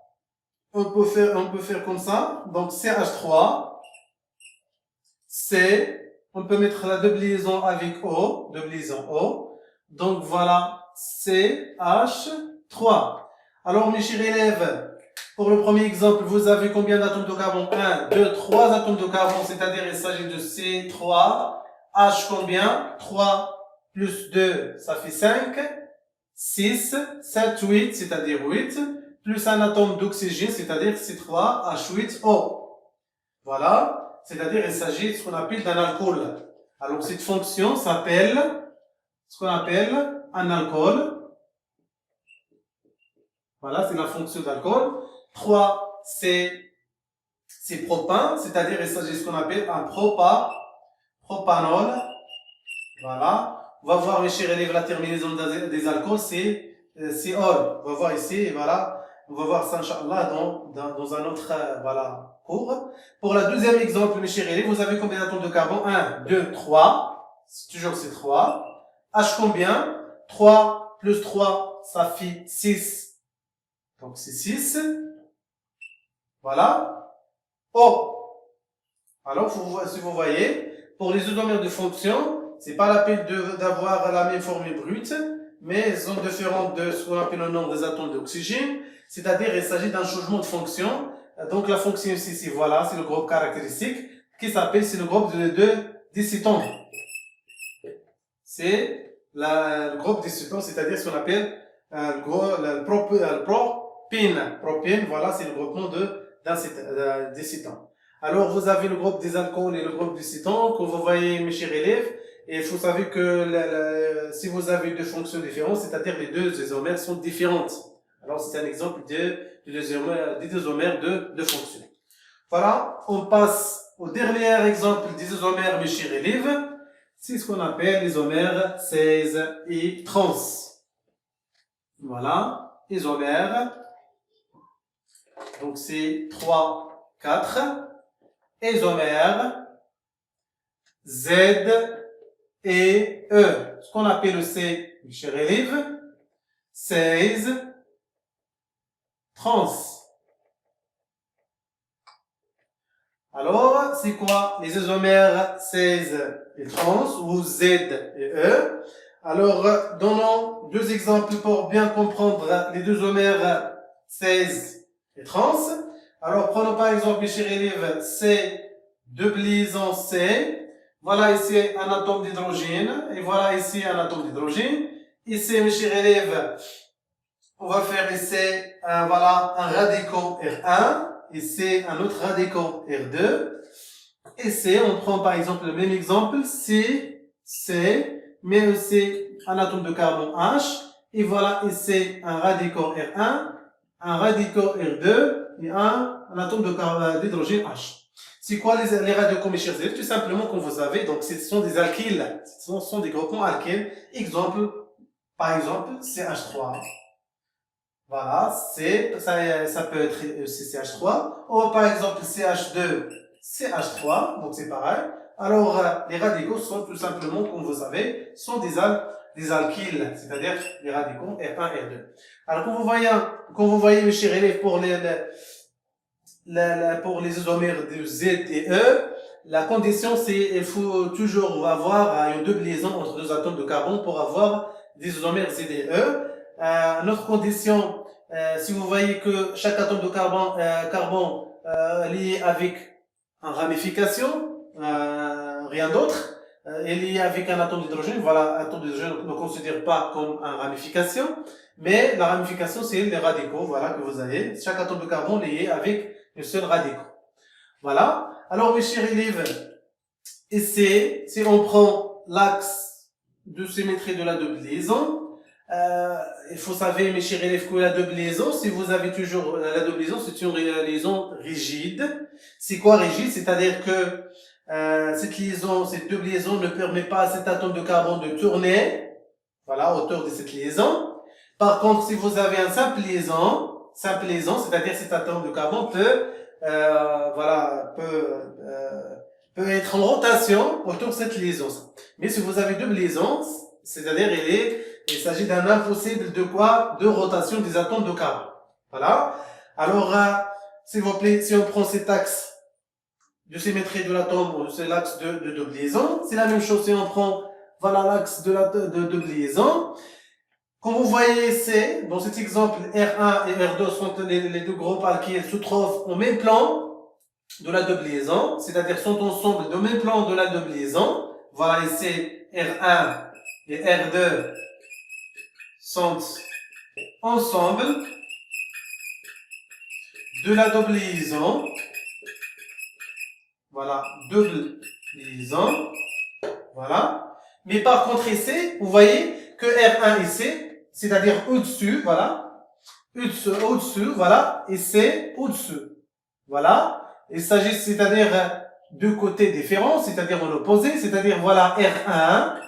on peut faire comme ça, donc CH3, C, on peut mettre la double liaison avec O, double liaison O, donc voilà, CH3. Alors, mes chers élèves, pour le premier exemple, vous avez combien d'atomes de carbone? 1, 2, 3 atomes de carbone, c'est-à-dire il s'agit de C3. H combien? 3 plus 2, ça fait 5. 6, 7, 8, c'est-à-dire 8. Plus un atome d'oxygène, c'est-à-dire C3, H8O. Voilà. C'est-à-dire il s'agit de ce qu'on appelle d'un alcool. Alors cette fonction s'appelle ce qu'on appelle un alcool. Voilà, c'est la fonction d'alcool. 3, c'est propane, c'est-à-dire il s'agit de ce qu'on appelle un propanol. Voilà. On va voir, mes chers élèves, la terminaison des alcools, c'est ol. On va voir ici, et voilà. On va voir ça, Inch'Allah, dans un autre voilà, cours. Pour le deuxième exemple, mes chers élèves, vous avez combien d'atomes de carbone? 1, 2, 3. Toujours c'est 3. H combien? 3 plus 3, ça fait 6. Donc c'est 6. Voilà. O. Alors, si vous voyez, pour les isomères de fonction, c'est pas la peine d'avoir la même formule brute. mais elles sont différentes de ce qu'on appelle le nombre des atomes d'oxygène, c'est-à-dire il s'agit d'un changement de fonction. Donc la fonction ici, voilà, c'est le groupe caractéristique qui s'appelle, c'est le groupe des cétons. C'est le groupe des cétons, c'est-à-dire ce qu'on appelle le propine. Propine, voilà, c'est le groupement des cétons. Alors, vous avez le groupe des alcools et le groupe des cétons, que vous voyez, mes chers élèves. Et il faut savoir que si vous avez deux fonctions différentes, c'est-à-dire les deux isomères sont différentes. Alors, c'est un exemple des isomères de fonctions. Voilà, on passe au dernier exemple des isomères, mes chers élèves. C'est ce qu'on appelle l'isomère 16 et trans. Voilà, isomère. Donc, c'est 3, 4. Isomère Z et E. Ce qu'on appelle aussi, mes chers élèves, 16 trans. Alors, c'est quoi les isomères 16 et trans ou Z et E? Alors, donnons deux exemples pour bien comprendre les deux isomères 16 et trans. Alors, prenons par exemple, mes chers élèves, C, deux liaisons C. Voilà ici un atome d'hydrogène. Et voilà ici un atome d'hydrogène. Ici, mes chers élèves, on va faire ici voilà, un radicaux R1. Ici, un autre radicaux R2. Ici, on prend par exemple le même exemple, C, mais aussi un atome de carbone H. Et voilà ici un radicaux R1, un radicaux R2 et un atome d'hydrogène H. C'est quoi les radicaux, mes chers élèves? Tout simplement, comme vous savez, donc ce sont des alkyles, ce sont des groupements alkyles. Exemple, par exemple, CH3. Voilà, ça peut être aussi CH3. Ou par exemple, CH2, CH3, donc c'est pareil. Alors, les radicaux sont tout simplement, comme vous savez, sont des alkyles, c'est-à-dire les radicaux R1, R2. Alors, quand vous voyez, mes chers élèves, pour les isomères de Z et E, la condition, c'est il faut toujours avoir une double liaison entre deux atomes de carbone pour avoir des isomères Z et E. Notre condition, si vous voyez que chaque atome de carbone lié avec une ramification, rien d'autre, est lié avec un atome d'hydrogène. Voilà, atome d'hydrogène ne considère pas comme une ramification, mais la ramification, c'est les radicaux, voilà, que vous avez. Chaque atome de carbone lié avec un seul radical. Voilà. Alors, mes chers élèves, ici, si on prend l'axe de symétrie de la double liaison, il faut savoir, mes chers élèves, que la double liaison, si vous avez toujours la double liaison, c'est une liaison rigide. C'est quoi rigide? C'est-à-dire que cette double liaison ne permet pas à cet atome de carbone de tourner, voilà, autour de cette liaison. Par contre, si vous avez une simple liaison, c'est-à-dire cet atome de carbone peut être en rotation autour de cette liaison. Mais si vous avez double liaison, c'est-à-dire il s'agit d'un impossible de quoi? De rotation des atomes de carbone. Voilà. Alors, s'il vous plaît, si on prend cet axe de symétrie de l'atome, c'est l'axe de double liaison. C'est la même chose si on prend, voilà, l'axe de double liaison. Comme vous voyez ici, dans cet exemple, R1 et R2 sont les deux groupes alkyles se trouvent au même plan de la double liaison, c'est-à-dire sont ensemble au même plan de la double liaison. Voilà ici, R1 et R2 sont ensemble de la double liaison. Voilà, double liaison. Voilà. Mais par contre ici, vous voyez que R1 ici, c'est-à-dire au-dessus, voilà. Au-dessus, voilà. Et c'est au-dessus. Voilà. Il s'agit, c'est-à-dire deux côtés différents, c'est-à-dire en opposé, c'est-à-dire voilà R1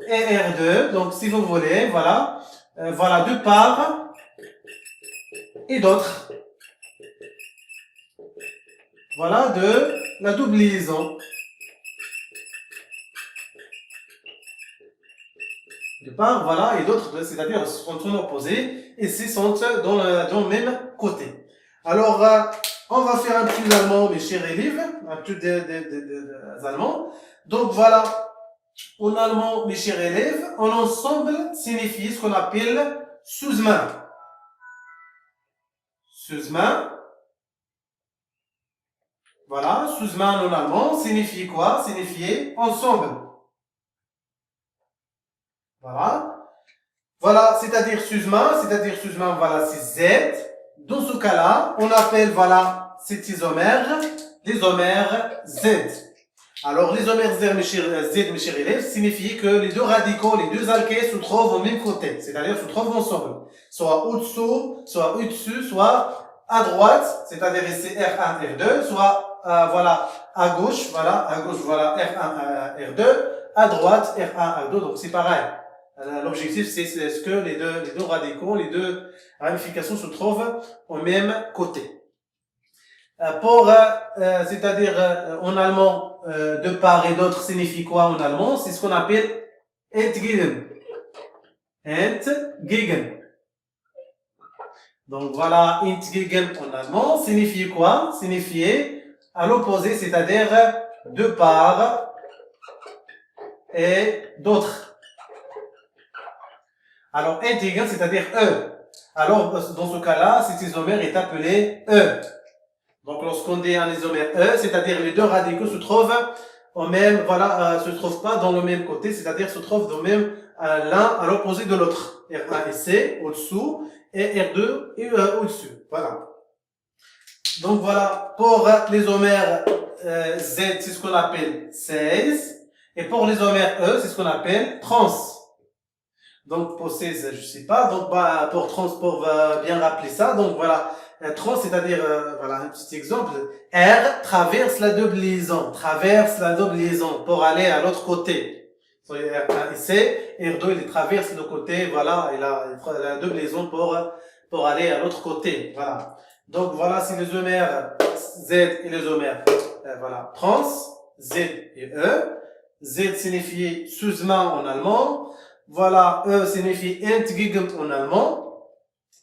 et R2. Donc si vous voulez, voilà. Voilà deux parts et d'autres. Voilà de la double liaison. De part, voilà, et d'autres, c'est-à-dire sont en opposé, et ces sont dans le même côté. Alors, on va faire un petit allemand, mes chers élèves, un petit des allemands. Donc voilà, En allemand, mes chers élèves, en ensemble signifie ce qu'on appelle sous-main. Sous-main. Voilà, sous-main en allemand signifie quoi? Signifie ensemble. Voilà. Voilà, c'est-à-dire sous-main, voilà, c'est Z. Dans ce cas-là, on appelle, voilà, cet isomère, l'isomère Z. Alors, l'isomère Z, mes chers élèves, signifie que les deux radicaux, les deux alkènes se trouvent au même côté, c'est-à-dire se trouvent ensemble. Soit au-dessous, soit au-dessus, soit à droite, c'est-à-dire ici R1, R2, soit, voilà, à gauche, voilà, R1, R2, à droite, R1, R2, donc c'est pareil. L'objectif, c'est ce que les deux radicaux, les deux ramifications se trouvent au même côté. C'est-à-dire en allemand, de part et d'autre signifie quoi en allemand? C'est ce qu'on appelle entgegen. Entgegen. Donc voilà, entgegen en allemand signifie quoi? Signifie à l'opposé, c'est-à-dire de part et d'autre. Alors, entgegen, c'est-à-dire E. Alors, dans ce cas-là, cet isomère est appelé E. Donc, lorsqu'on dit un isomère E, c'est-à-dire les deux radicaux se trouvent au même, voilà, se trouvent pas dans le même côté, c'est-à-dire se trouvent dans le même, l'un à l'opposé de l'autre. R1 et C au-dessous et R2 et au-dessus. Voilà. Donc, voilà. Pour l'isomère Z, c'est ce qu'on appelle 16. Et pour l'isomère E, c'est ce qu'on appelle trans. Donc, pour 16, je sais pas. Donc, bah, pour transport, va bien rappeler ça. Donc, voilà. Trans, c'est-à-dire, voilà, un petit exemple. R traverse la double liaison. Traverse la double liaison pour aller à l'autre côté. R1 et C. R2, il traverse le côté, voilà. Il a la double liaison pour aller à l'autre côté. Voilà. Donc, voilà, c'est l'isomère Z et l'isomère, voilà. Trans, Z et E. Z signifie sous-main en allemand. Voilà, E signifie entgegen en allemand.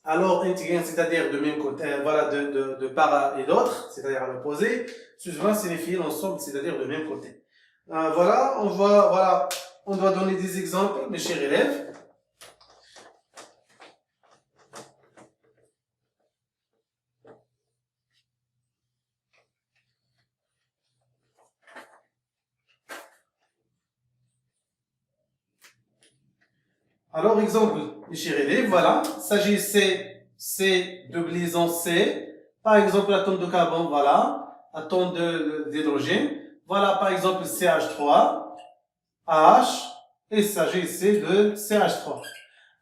Alors, entgegen, c'est-à-dire de même côté, voilà, de part et d'autre, c'est-à-dire à l'opposé. Sous-main signifie l'ensemble, c'est-à-dire de même côté. Voilà, on doit donner des exemples, mes chers élèves. Alors, exemple, mes chers élèves, voilà, s'agissait C de liaison C, par exemple, l'atome de carbone, voilà, atome d'hydrogène, voilà, par exemple, CH3, H, et il s'agissait de CH3.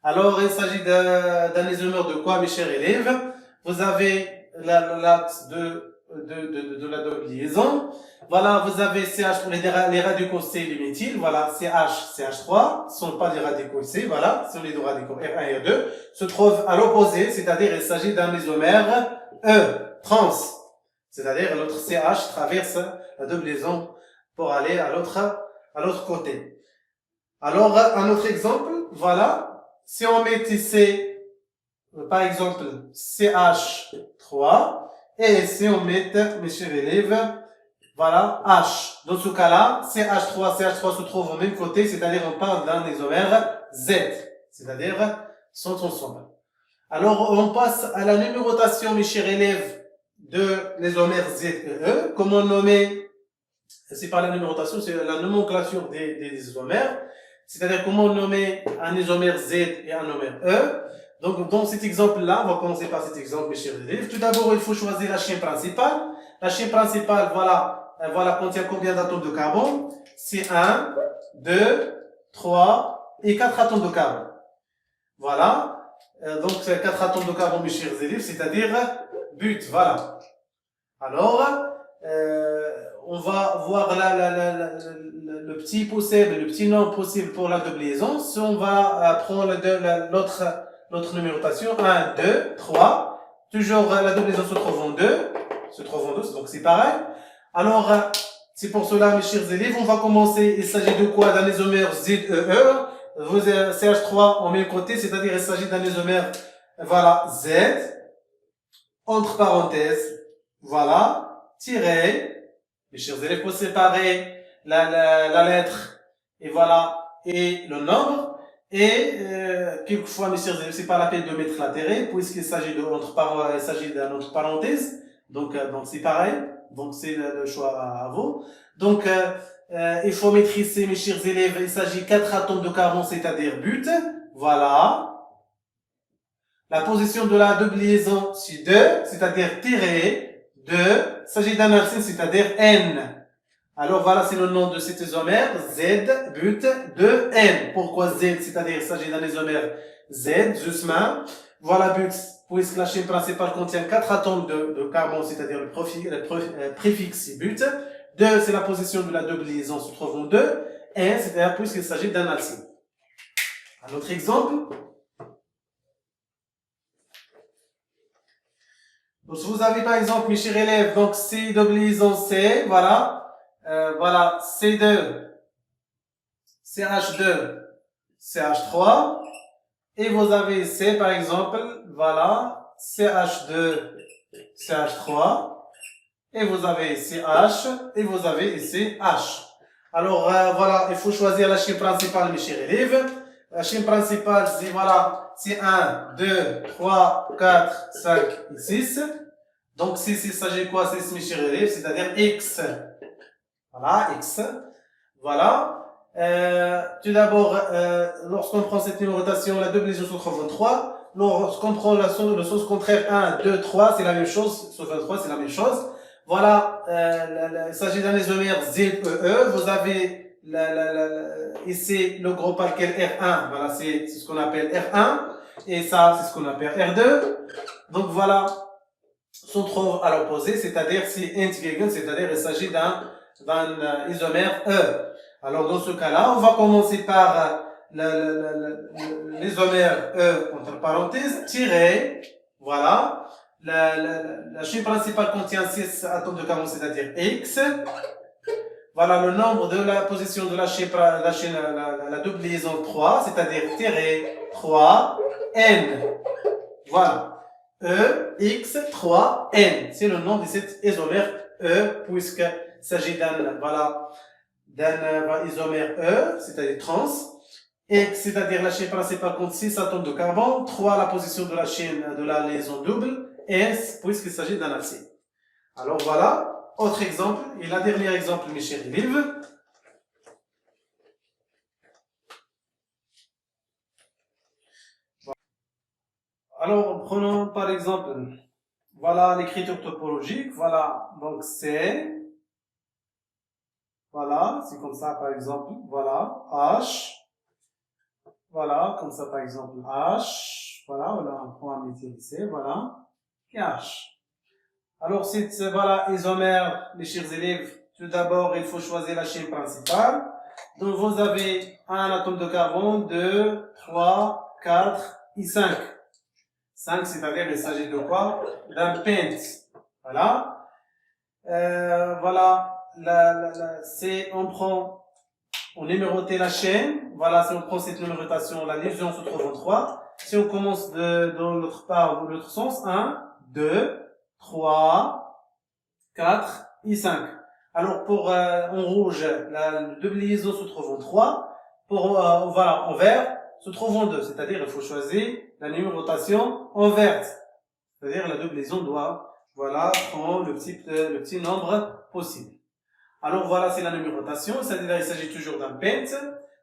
Alors, il s'agit d'un isomère de quoi, mes chers élèves? Vous avez l'axe de la double liaison. Voilà, vous avez CH pour les radicaux C et les méthyl. Voilà, CH, CH3. Ce ne sont pas des radicaux C. Voilà, ce sont les deux radicaux R1 et R2. Se trouvent à l'opposé, c'est-à-dire il s'agit d'un isomère E, trans. C'est-à-dire l'autre CH traverse la double liaison pour aller à l'autre côté. Alors, un autre exemple, voilà. Si on met ici, par exemple, CH3, et si on met, mes chers élèves, voilà, H. Dans ce cas-là, CH3 se trouve au même côté, c'est-à-dire on parle d'un isomère Z, c'est-à-dire sont ensemble. Alors, on passe à la numérotation, mes chers élèves, de l'isomère Z et E. Comment nommer? C'est pas la numérotation, c'est la nomenclature des isomères. C'est-à-dire comment nommer un isomère Z et un isomère E. Donc, dans cet exemple-là, on va commencer par cet exemple, mes chers élèves. Tout d'abord, il faut choisir la chaîne principale. La chaîne principale, voilà, contient combien d'atomes de carbone? C'est 1, 2, 3 et 4 atomes de carbone. Voilà. Donc, c'est 4 atomes de carbone, mes chers élèves, c'est-à-dire but, voilà. Alors, on va voir là le petit possible, le petit nombre possible pour la double liaison. Si on va prendre l'autre numérotation, 1, 2, 3. Toujours la double liaison se trouve en 2, donc c'est pareil. Alors, c'est pour cela, mes chers élèves, on va commencer. Il s'agit de quoi? D'un isomère ZEE. Vous avez CH3 en même côté, c'est-à-dire il s'agit d'un isomère, voilà, Z, entre parenthèses, voilà, tiré. Mes chers élèves, pour séparer la lettre et voilà, et le nombre. Et quelquefois, mes chers élèves, c'est pas la peine de mettre l'intérêt, puisqu'il s'agit il s'agit d'une autre parenthèse. Donc c'est pareil. Donc c'est le choix à vous. Donc il faut maîtriser, mes chers élèves, il s'agit de 4 atomes de carbone, c'est-à-dire but. Voilà. La position de la double liaison, c'est 2, c'est-à-dire tiré 2. Il s'agit d'un alcène, c'est-à-dire N. Alors voilà, c'est le nom de cet isomère, Z, but, de N. Pourquoi Z? C'est-à-dire, il s'agit d'un isomère Z, justement. Voilà, but, puisque la chaîne principale contient 4 atomes de carbone, c'est-à-dire le préfixe but. 2, c'est la position de la double liaison, se trouve en 2. N, c'est-à-dire puisqu'il s'agit d'un alcène. Un autre exemple. Donc, vous avez par exemple, mes chers élèves, donc C double liaison C, voilà. Voilà, C2, CH2, CH3. Et vous avez C, par exemple, voilà, CH2, CH3. Et vous avez CH, et vous avez ici H. Alors, voilà, il faut choisir la chaîne principale, mes chers élèves. La chaîne principale, c'est, voilà, c'est 1, 2, 3, 4, 5 et 6. Donc, 6, il s'agit de quoi, 6, mes chers élèves? C'est-à-dire X. Voilà, X. Voilà. Tout d'abord, lorsqu'on prend cette numérotation, la double liaison se trouve en 3. Lorsqu'on prend le sens contraire 1, 2, 3, c'est la même chose. Sauf 3, c'est la même chose. Voilà, il s'agit d'un isomère ZEE. Vous avez ici le groupe alkyle R1. Voilà, c'est ce qu'on appelle R1. Et ça, c'est ce qu'on appelle R2. Donc voilà, se trouve à l'opposé, c'est-à-dire c'est intégré, c'est-à-dire il s'agit d'un isomère E. Alors dans ce cas-là, on va commencer par l'isomère E entre parenthèses, tiré, voilà. La chaîne principale contient 6 atomes de carbone, c'est-à-dire X. Voilà le nombre de la position de la double liaison 3, c'est-à-dire tiré 3, N. Voilà. E, X, 3, N. C'est le nom de cet isomère E, puisqu'il s'agit d'un, voilà, d'un isomère E, c'est-à-dire trans. X, c'est-à-dire la chaîne principale compte 6 atomes de carbone. 3, la position de la chaîne de la liaison double. S, puisqu'il s'agit d'un alcène. Alors voilà. Autre exemple. Et la dernière exemple, mes chers élèves. Alors, prenons par exemple, voilà l'écriture topologique. Voilà, donc c'est, voilà, c'est comme ça par exemple, voilà, H, voilà, comme ça par exemple, H, voilà, on a un point méthylisé, voilà, et H. Alors, c'est, voilà, isomère, mes chers élèves, tout d'abord, il faut choisir la chaîne principale. Donc, vous avez un atome de carbone, 2, 3, 4 et 5. 5, c'est-à-dire, il s'agit de quoi? D'un pent. Voilà. Voilà, on numérotait la chaîne. Voilà, si on prend cette numérotation, la liaison se trouve en 3. Si on commence dans l'autre part, dans l'autre sens, 1, 2, 3, 4 et 5. Alors, en rouge, la double liaison se trouve en 3. Voilà, en vert, se trouve en 2. C'est-à-dire, il faut choisir la numérotation en verte. C'est-à-dire, la double liaison doit, voilà, prendre le petit nombre possible. Alors, voilà, c'est la numérotation. C'est-à-dire, il s'agit toujours d'un pent.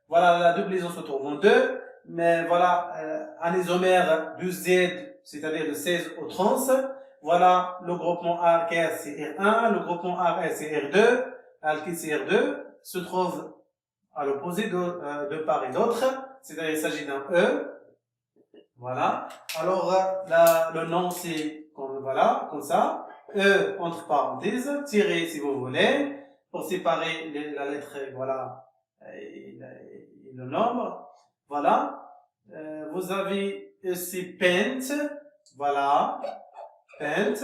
Voilà, la double liaison se trouve en 2. Mais voilà, un isomère de Z, c'est-à-dire de 16 au 30. Voilà, le groupement alkyle c'est R1, le groupement RS c'est R2, alkyle c'est R2, se trouve à l'opposé de part et d'autre, c'est-à-dire il s'agit d'un E. Voilà. Alors, le nom c'est voilà, comme ça, E entre parenthèses, tiré si vous voulez, pour séparer la lettre, voilà, et le nombre. Voilà. Vous avez ici pent, voilà. Pent,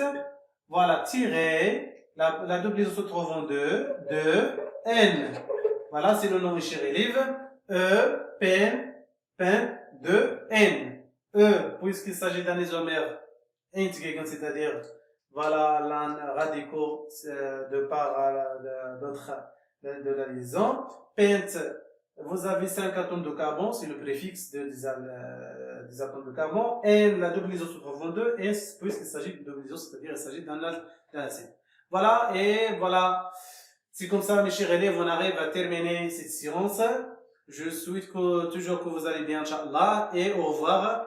voilà, tiré, la double liaison se trouve en 2, N. Voilà, c'est le nom de chers élèves. E, pen, 2, N. E, puisqu'il s'agit d'un isomère intégré, c'est-à-dire, voilà, l'un radicaux de part d'autre de la liaison. Pent, vous avez 5 atomes de carbone, c'est le préfixe des atomes de carbone, et la double iso se trouve en 2, et puisqu'il s'agit de double iso, c'est-à-dire il s'agit d'un acide. Voilà, et voilà. C'est comme ça, mes chers élèves, on arrive à terminer cette séance. Je souhaite toujours que vous allez bien, Inch'Allah, et au revoir.